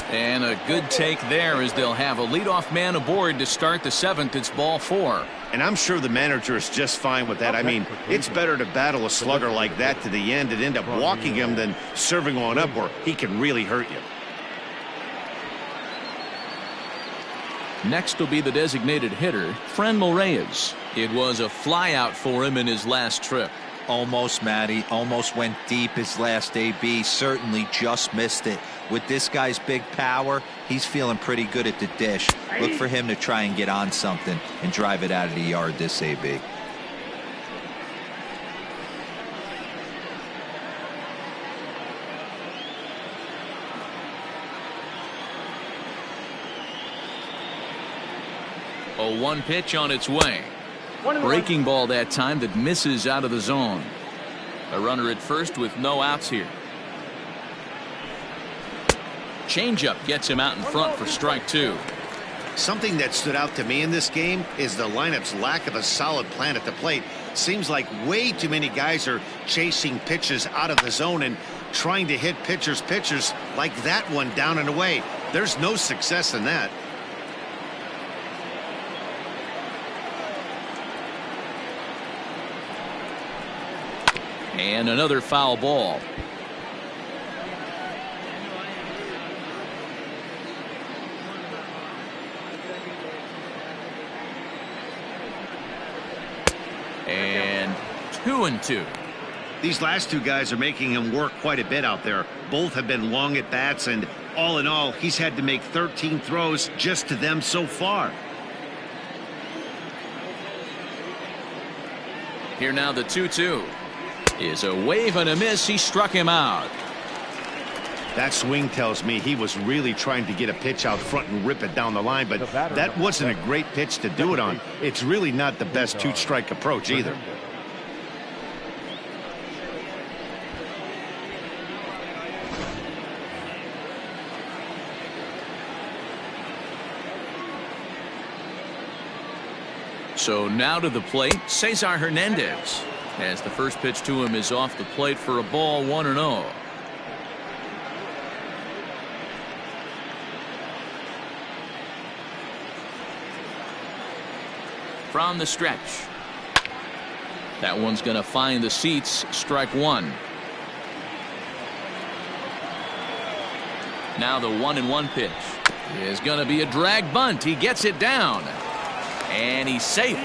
And a good take there as they'll have a leadoff man aboard to start the 7th. It's ball 4. And I'm sure the manager is just fine with that. I mean, it's better to battle a slugger like that to the end and end up walking him than serving on up where he can really hurt you. Next will be the designated hitter, Mlb. It was a flyout for him in his last trip. Almost, Matty. Almost went deep his last AB. Certainly just missed it. With this guy's big power, he's feeling pretty good at the dish. Look for him to try and get on something and drive it out of the yard this AB. A 1 pitch on its way. Breaking ball that time that misses out of the zone. A runner at first with no outs here. Changeup gets him out in front for strike 2. Something that stood out to me in this game is the lineup's lack of a solid plan at the plate. Seems like way too many guys are chasing pitches out of the zone and trying to hit pitchers like that one down and away. There's no success in that. And another foul ball. And 2-2. These last two guys are making him work quite a bit out there. Both have been long at bats, and all in all, he's had to make 13 throws just to them so far. Here now the 2-2 is a wave and a miss. He struck him out. That swing tells me he was really trying to get a pitch out front and rip it down the line, but that wasn't a great pitch to do it on. It's really not the best two-strike approach either. So now to the plate, Cesar Hernandez, as the first pitch to him is off the plate for a ball, 1-0. From the stretch. That one's going to find the seats. Strike 1. Now the 1-1 pitch is going to be a drag bunt. He gets it down. And he's safe.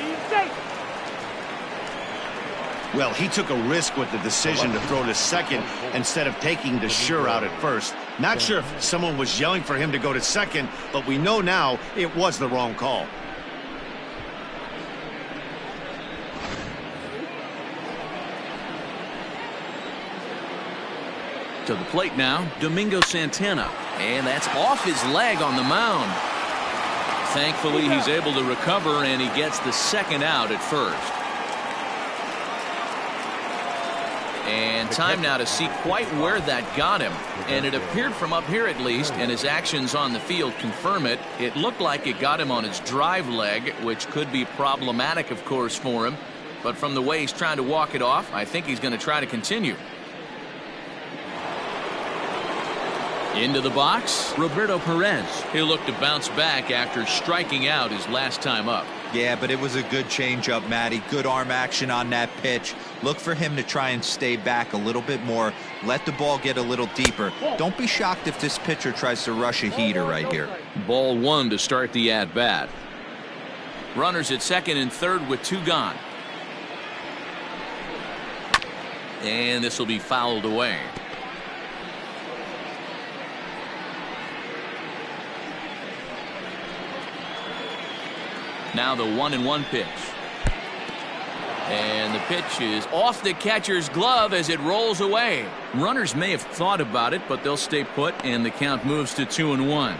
Well, he took a risk with the decision to throw to second instead of taking the sure out at first. Not sure if someone was yelling for him to go to second, but we know now it was the wrong call. To the plate now, Domingo Santana. And that's off his leg on the mound. Thankfully, he's able to recover, and he gets the second out at first. And time now to see quite where that got him. And it appeared from up here at least, and his actions on the field confirm it. It looked like it got him on his drive leg, which could be problematic, of course, for him. But from the way he's trying to walk it off, I think he's going to try to continue. Into the box, Roberto Perez. He'll look to bounce back after striking out his last time up. Yeah, but it was a good changeup, Matty. Good arm action on that pitch. Look for him to try and stay back a little bit more. Let the ball get a little deeper. Don't be shocked if this pitcher tries to rush a heater right here. Ball 1 to start the at-bat. Runners at second and third with 2 gone. And this will be fouled away. Now the 1-1 pitch. And the pitch is off the catcher's glove as it rolls away. Runners may have thought about it, but they'll stay put, and the count moves to 2-1.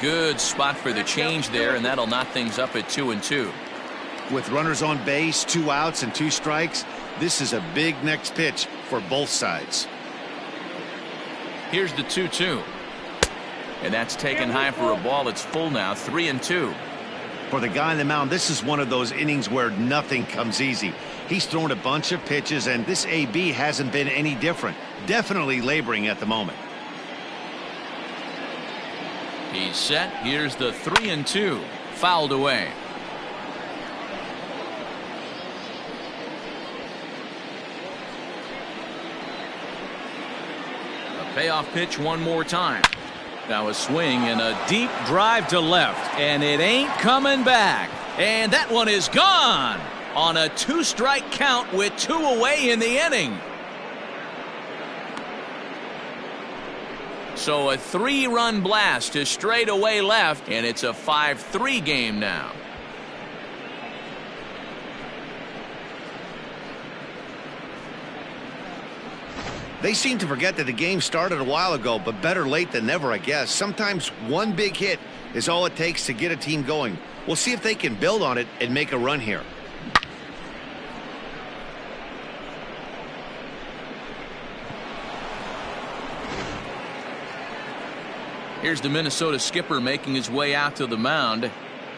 Good spot for the change there, and that'll knock things up at 2-2. With runners on base, 2 outs and 2 strikes, this is a big next pitch for both sides. Here's the 2-2. And that's taken high for a ball. It's full now, 3-2. For the guy on the mound, this is one of those innings where nothing comes easy. He's thrown a bunch of pitches, and this AB hasn't been any different. Definitely laboring at the moment. He's set. Here's the 3-2. Fouled away. A payoff pitch one more time. Now a swing and a deep drive to left, and it ain't coming back. And that one is gone on a 2-strike count with 2 away in the inning. So a 3-run blast to straightaway left, and it's a 5-3 game now. They seem to forget that the game started a while ago, but better late than never, I guess. Sometimes one big hit is all it takes to get a team going. We'll see if they can build on it and make a run here. Here's the Minnesota skipper making his way out to the mound,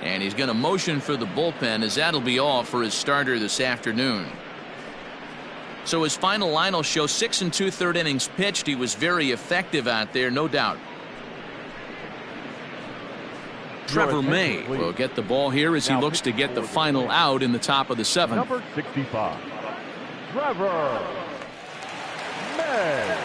and he's going to motion for the bullpen, as that'll be all for his starter this afternoon. So his final line will show 6 2/3 innings pitched. He was very effective out there, no doubt. Trevor May will get the ball here as he looks to get the final out in the top of the 7th. Number 65, Trevor May.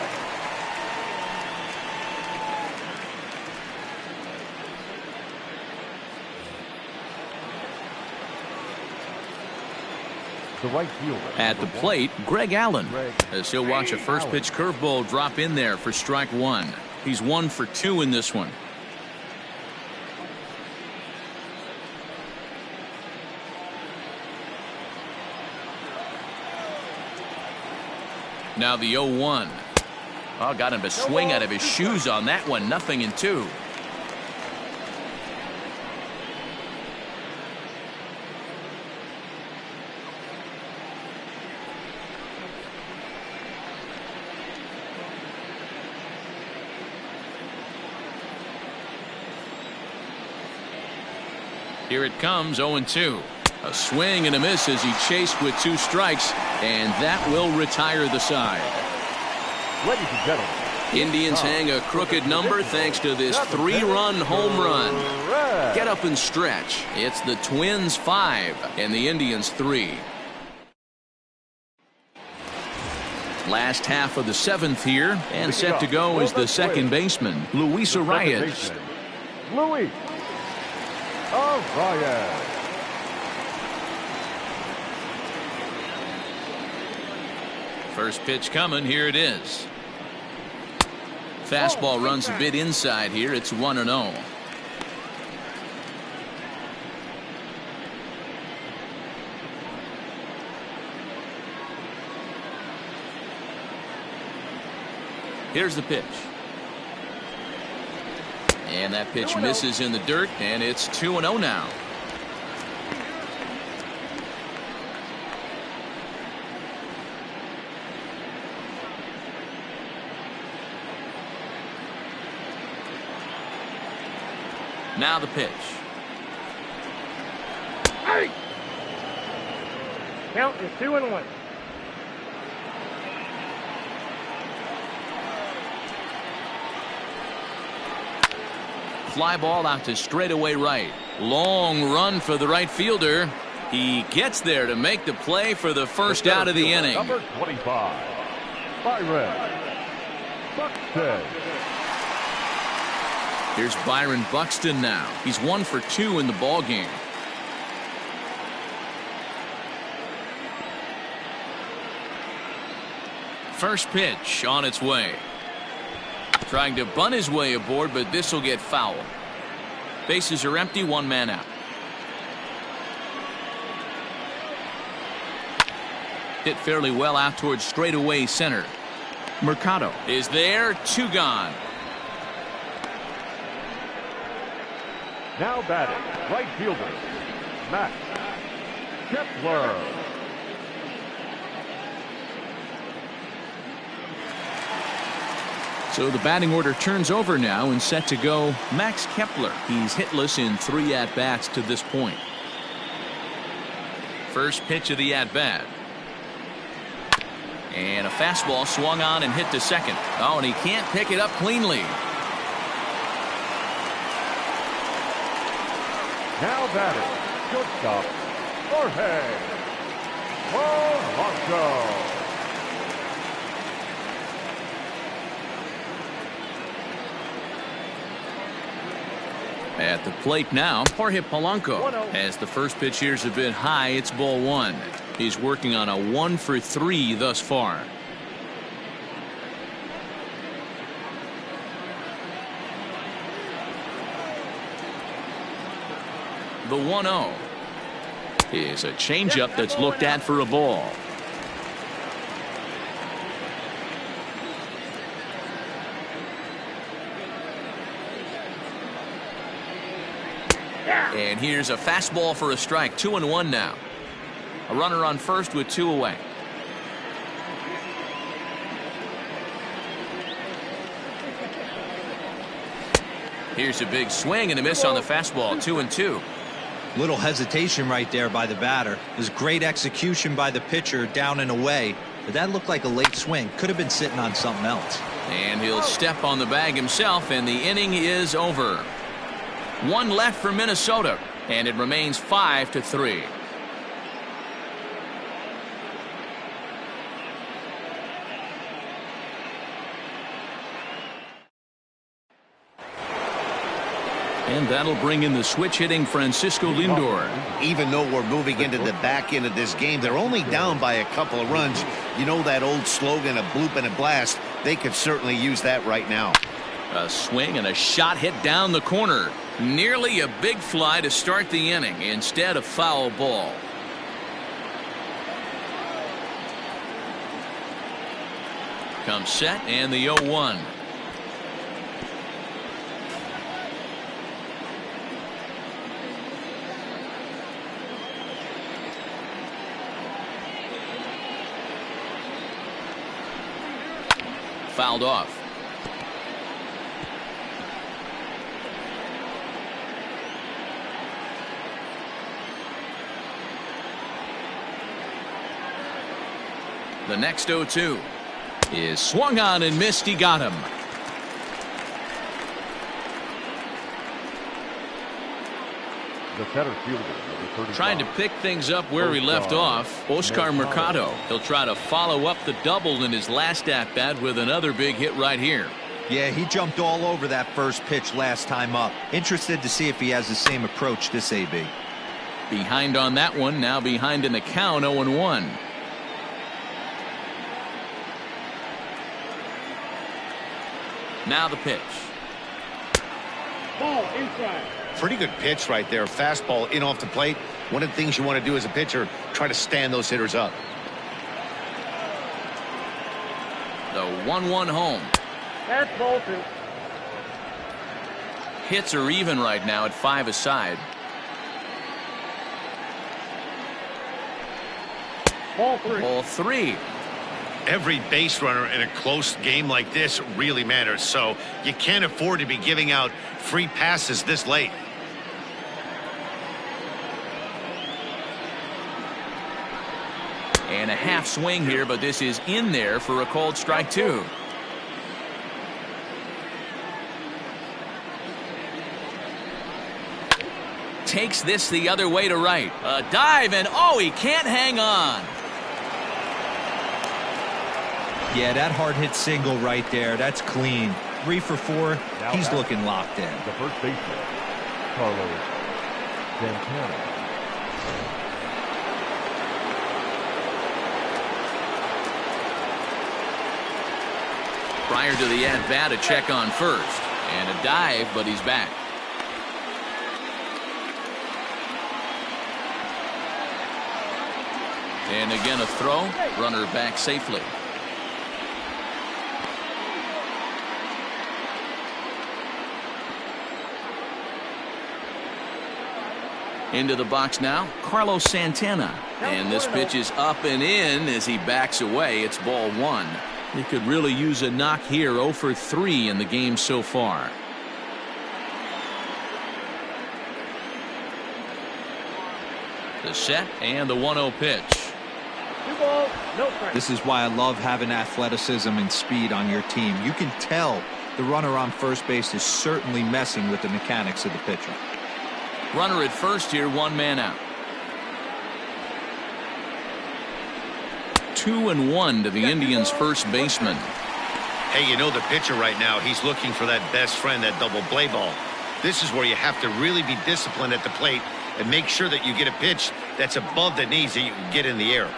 The right fielder. At the plate, Greg Allen, as he'll watch a first pitch curveball drop in there for strike 1. He's 1 for 2 in this one. Now the 0-1. Oh, got him to swing out of his shoes on that one. 0-2. Here it comes, 0-2. A swing and a miss as he chased with 2 strikes, and that will retire the side. Ladies and gentlemen, Indians hang a crooked number thanks to this 3-run home run. Get up and stretch. It's the Twins 5 and the Indians 3. Last half of the 7th here, and set to go is the second baseman, Luis Arias. Luis Arias. First pitch coming. Here it is. Fastball runs a bit inside here. It's 1-0. Here's the pitch. And that pitch misses in the dirt, and it's 2-0 now. Now the pitch. Hey! Count is 2-1. Fly ball out to straightaway right. Long run for the right fielder. He gets there to make the play for the first out of the inning. Number 25, Byron Buxton. Here's Byron Buxton now. He's 1 for 2 in the ball game. First pitch on its way. Trying to bunt his way aboard, but this will get foul. Bases are empty, 1 man out. Hit fairly well out towards straightaway center. Mercado is there, 2 gone. Now batting, right fielder, Matt Kepler. So the batting order turns over now and set to go Max Kepler. He's hitless in 3 at-bats to this point. First pitch of the at-bat. And a fastball swung on and hit to second. Oh, and he can't pick it up cleanly. Now batting, shortstop, Jorge Polanco. At the plate now, Jorge Polanco. As the first pitch here's a bit high, it's ball 1. He's working on a 1 for 3 thus far. The 1-0 is a changeup that's looked at for a ball. And here's a fastball for a strike. 2-1 now. A runner on first with 2 away. Here's a big swing and a miss on the fastball. 2-2. Little hesitation right there by the batter. There's great execution by the pitcher down and away, but that looked like a late swing. Could have been sitting on something else. And he'll step on the bag himself, and the inning is over. 1 left for Minnesota, and it remains 5-3. And that'll bring in the switch hitting Francisco Lindor. Even though we're moving into the back end of this game, they're only down by a couple of runs. You know that old slogan, a bloop and a blast. They could certainly use that right now. A swing and a shot hit down the corner. Nearly a big fly to start the inning. Instead, a foul ball. Comes set and the 0-1. Fouled off. The next 0-2 is swung on and missed. He got him. The center fielder, number 35. Trying to pick things up where he left off. Oscar Mercado. He'll try to follow up the double in his last at-bat with another big hit right here. Yeah, he jumped all over that first pitch last time up. Interested to see if he has the same approach this AB. Behind on that one. Now behind in the count. 0-1. Now the pitch. Ball inside. Pretty good pitch right there. Fastball in off the plate. One of the things you want to do as a pitcher, try to stand those hitters up. The 1-1 home. That's Bolton. Hits are even right now at 5 aside. Ball 3. Ball 3. Every base runner in a close game like this really matters, so you can't afford to be giving out free passes this late. And a half swing here, but this is in there for a called strike 2. Takes this the other way to right. A dive, and oh, he can't hang on. Yeah, that hard hit single right there. That's clean. 3 for 4. He's looking locked in. The first baseman, Carlos Santana. Prior to the at-bat, a check on first. And a dive, but he's back. And again a throw. Runner back safely. Into the box now, Carlos Santana. And this pitch is up and in as he backs away. It's ball one. He could really use a knock here. 0 for 3 in the game so far. The set and the 1-0 pitch. 2 balls, no strikes. This is why I love having athleticism and speed on your team. You can tell the runner on first base is certainly messing with the mechanics of the pitcher. Runner at first here, 1 man out. 2-1 to the Indians' first baseman. Hey, you know the pitcher right now, he's looking for that best friend, that double play ball. This is where you have to really be disciplined at the plate and make sure that you get a pitch that's above the knees that you can get in the air.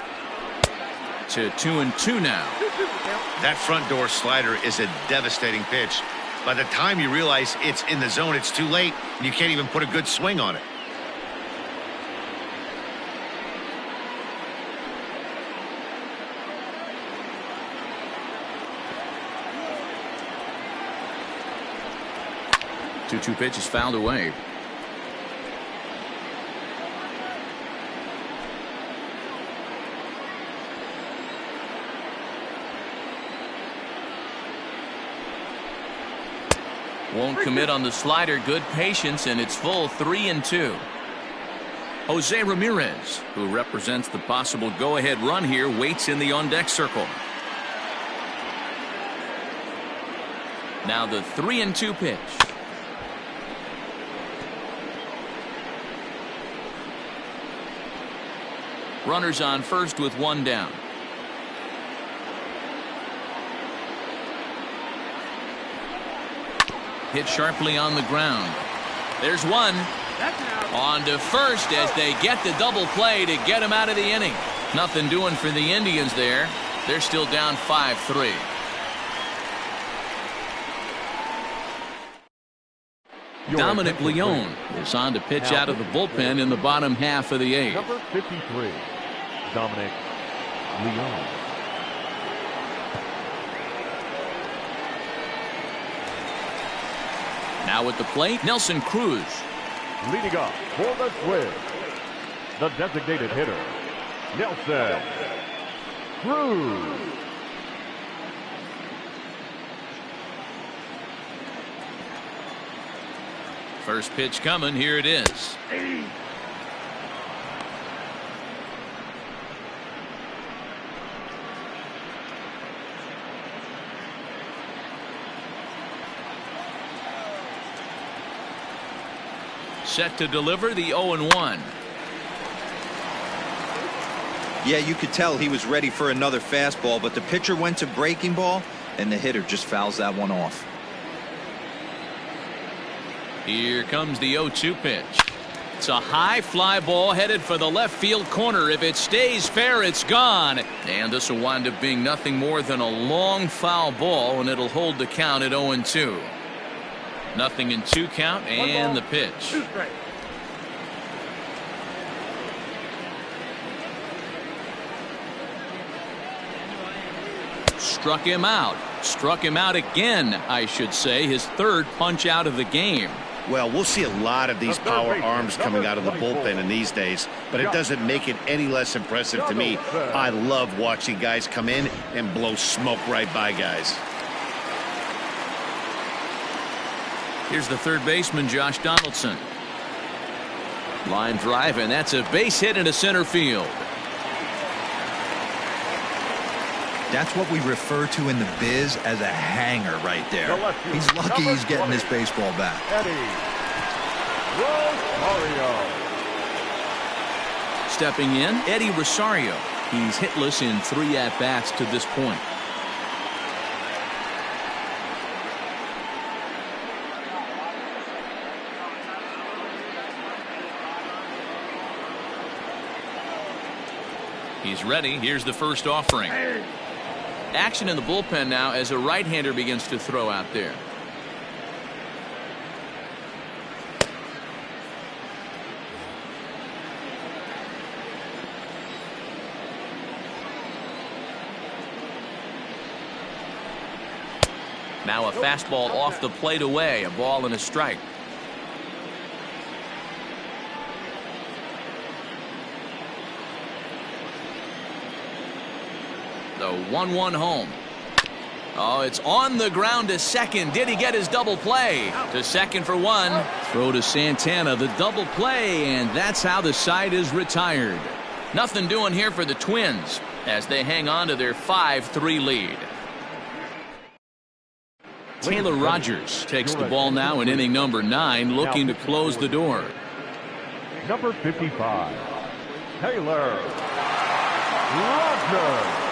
To 2-2 now. That front door slider is a devastating pitch. By the time you realize it's in the zone, it's too late, and you can't even put a good swing on it. Two pitch is fouled away. Won't commit on the slider. Good patience, and it's full. 3-2. Jose Ramirez, who represents the possible go-ahead run here, waits in the on-deck circle. Now the 3-2 pitch. Runners on first with 1 down. Hit sharply on the ground. There's one. On to first as they get the double play to get him out of the inning. Nothing doing for the Indians there. They're still down 5-3. Dominic Leone is on to pitch out of the bullpen in the bottom half of the 8th. Number 53, Dominic Leone. Now at the plate, Nelson Cruz. Leading up for the Twins, the designated hitter, Nelson Cruz. First pitch coming. Here it is. Set to deliver the 0-1. Yeah, you could tell he was ready for another fastball, but the pitcher went to breaking ball, and the hitter just fouls that one off. Here comes the 0-2 pitch. It's a high fly ball headed for the left field corner. If it stays fair, it's gone. And this will wind up being nothing more than a long foul ball, and it'll hold the count at 0-2. Nothing in 2 count, and the pitch. 2 strikes. Struck him out. Struck him out again, I should say. His 3rd punch out of the game. Well, we'll see a lot of these power arms coming out of the bullpen in these days, but it doesn't make it any less impressive to me. I love watching guys come in and blow smoke right by guys. Here's the 3rd baseman, Josh Donaldson. Line drive, and that's a base hit into center field. That's what we refer to in the biz as a hanger right there. He's lucky he's getting this baseball back. Eddie Rosario. Stepping in, Eddie Rosario. He's hitless in 3 at-bats to this point. He's ready. Here's the first offering. Action in the bullpen now as a right-hander begins to throw out there. Now a fastball off the plate away. A ball and a strike. The 1-1 home. Oh, it's on the ground to second. Did he get his double play? To second for one. Throw to Santana, the double play, and that's how the side is retired. Nothing doing here for the Twins as they hang on to their 5-3 lead. Taylor Rogers takes the ball now in inning number 9, looking to close the door. Number 55, Taylor Rogers.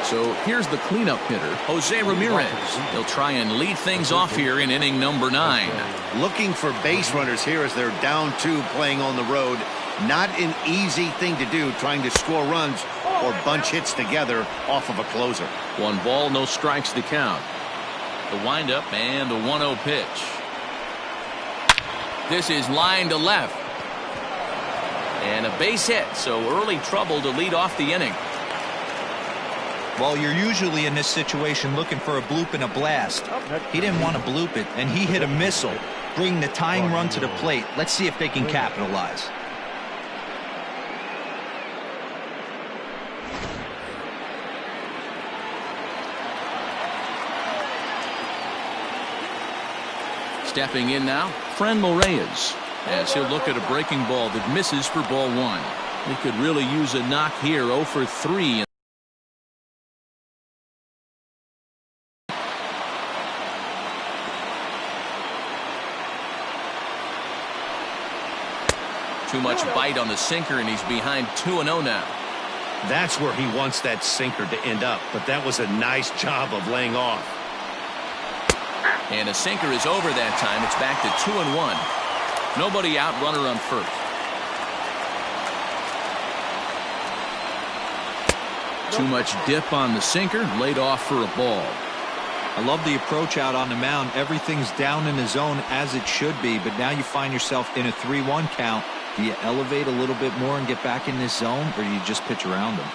So here's the cleanup hitter, Jose Ramirez. He'll try and lead things off here in inning number 9. Looking for base runners here as they're down 2 playing on the road. Not an easy thing to do, trying to score runs or bunch hits together off of a closer. 1 ball, no strikes to count. The windup and the 1-0 pitch. This is line to left. And a base hit, so early trouble to lead off the inning. Well, you're usually in this situation looking for a bloop and a blast. He didn't want to bloop it, and he hit a missile, bringing the tying run to the plate. Let's see if they can capitalize. Stepping in now, Franmil Reyes, as he'll look at a breaking ball that misses for ball 1. He could really use a knock here. 0 for 3. Too much bite on the sinker, and he's behind 2-0 now. That's where he wants that sinker to end up, but that was a nice job of laying off. And a sinker is over that time. It's back to 2-1. Nobody out, runner on first. Too much dip on the sinker, laid off for a ball. I love the approach out on the mound. Everything's down in the zone as it should be, but now you find yourself in a 3-1 count. Do you elevate a little bit more and get back in this zone, or do you just pitch around them?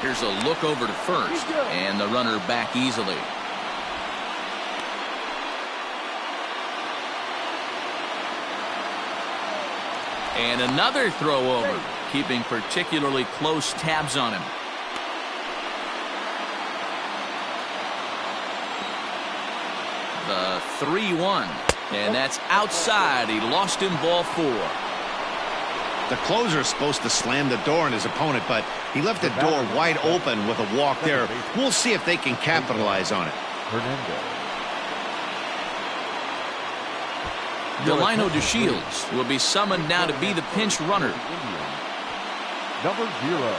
Here's a look over to first, and the runner back easily. And another throw over, keeping particularly close tabs on him. The 3-1, and that's outside. He lost him, ball 4. The closer is supposed to slam the door on his opponent, but he left the door wide open with a walk there. We'll see if they can capitalize on it. Delino DeShields will be summoned now to be the pinch runner. Number 0.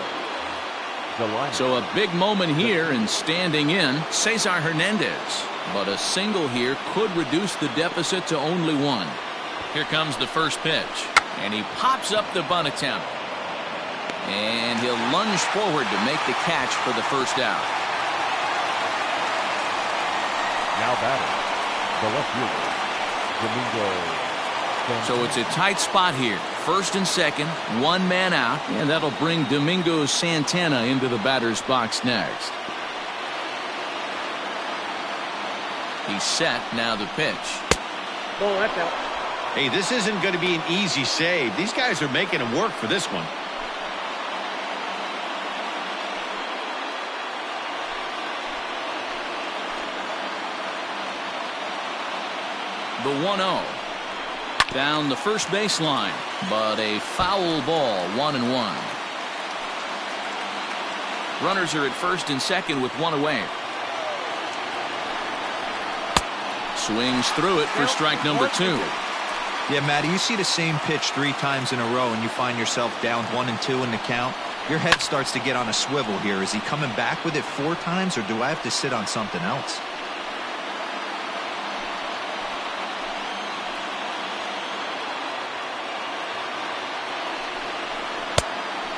So a big moment here, and standing in, Cesar Hernandez. But a single here could reduce the deficit to only 1. Here comes the first pitch, and he pops up the bunt attempt. And he'll lunge forward to make the catch for the first out. Now batting, the left fielder, Domingo. So it's a tight spot here. First and second, 1 man out, and that'll bring Domingo Santana into the batter's box next. He's set, now the pitch. Ball, that's out. Hey, this isn't going to be an easy save. These guys are making him work for this one. The 1-0. Down the first baseline, but a foul ball, 1-1. Runners are at first and second with 1 away. Swings through it for strike number 2. Yeah, Matty, you see the same pitch 3 times in a row and you find yourself down 1 and 2 in the count. Your head starts to get on a swivel here. Is he coming back with it 4 times, or do I have to sit on something else?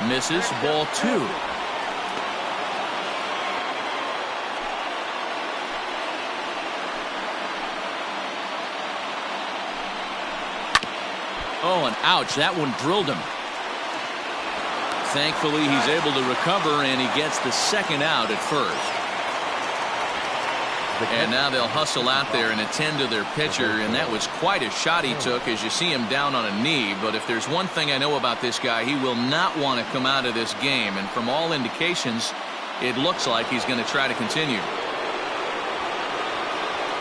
Misses, ball 2. Oh, and ouch, that one drilled him. Thankfully, he's able to recover, and he gets the second out at first. And now they'll hustle out there and attend to their pitcher, and that was quite a shot he took as you see him down on a knee. But if there's one thing I know about this guy, he will not want to come out of this game. And from all indications, it looks like he's going to try to continue.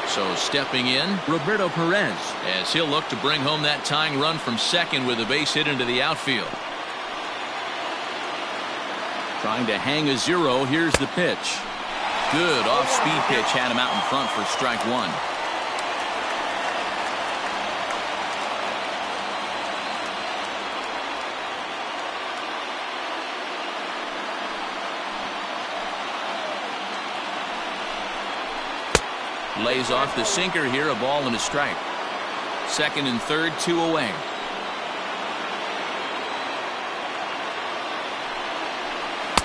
So stepping in, Roberto Perez, as he'll look to bring home that tying run from second with a base hit into the outfield. Trying to hang a zero. Here's the pitch. Good off-speed pitch had him out in front for strike one. Lays off the sinker here, a ball and a strike. Second and third, 2 away.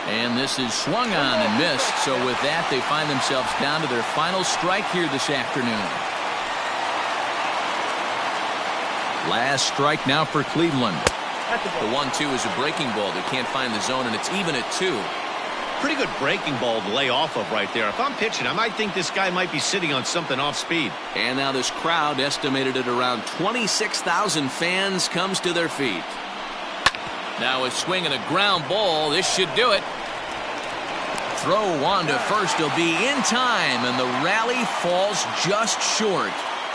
And this is swung on and missed. So with that, they find themselves down to their final strike here this afternoon. Last strike now for Cleveland. The 1-2 is a breaking ball that can't find the zone, and it's even at 2. Pretty good breaking ball to lay off of right there. If I'm pitching, I might think this guy might be sitting on something off speed. And now this crowd, estimated at around 26,000 fans, comes to their feet. Now a swing and a ground ball. This should do it. Throw on to first will be in time, and the rally falls just short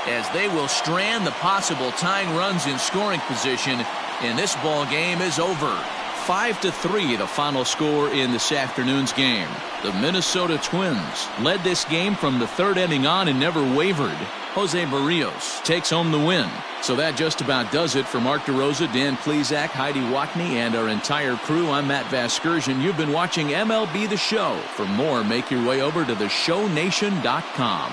as they will strand the possible tying runs in scoring position, and this ball game is over. 5-3 the final score in this afternoon's game. The Minnesota Twins led this game from the third inning on and never wavered. Jose Barrios takes home the win. So that just about does it for Mark DeRosa, Dan Plesac, Heidi Watney, and our entire crew. I'm Matt Vasgersian. You've been watching MLB The Show. For more, make your way over to theshownation.com.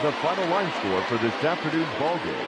The final line score for this afternoon's ball game.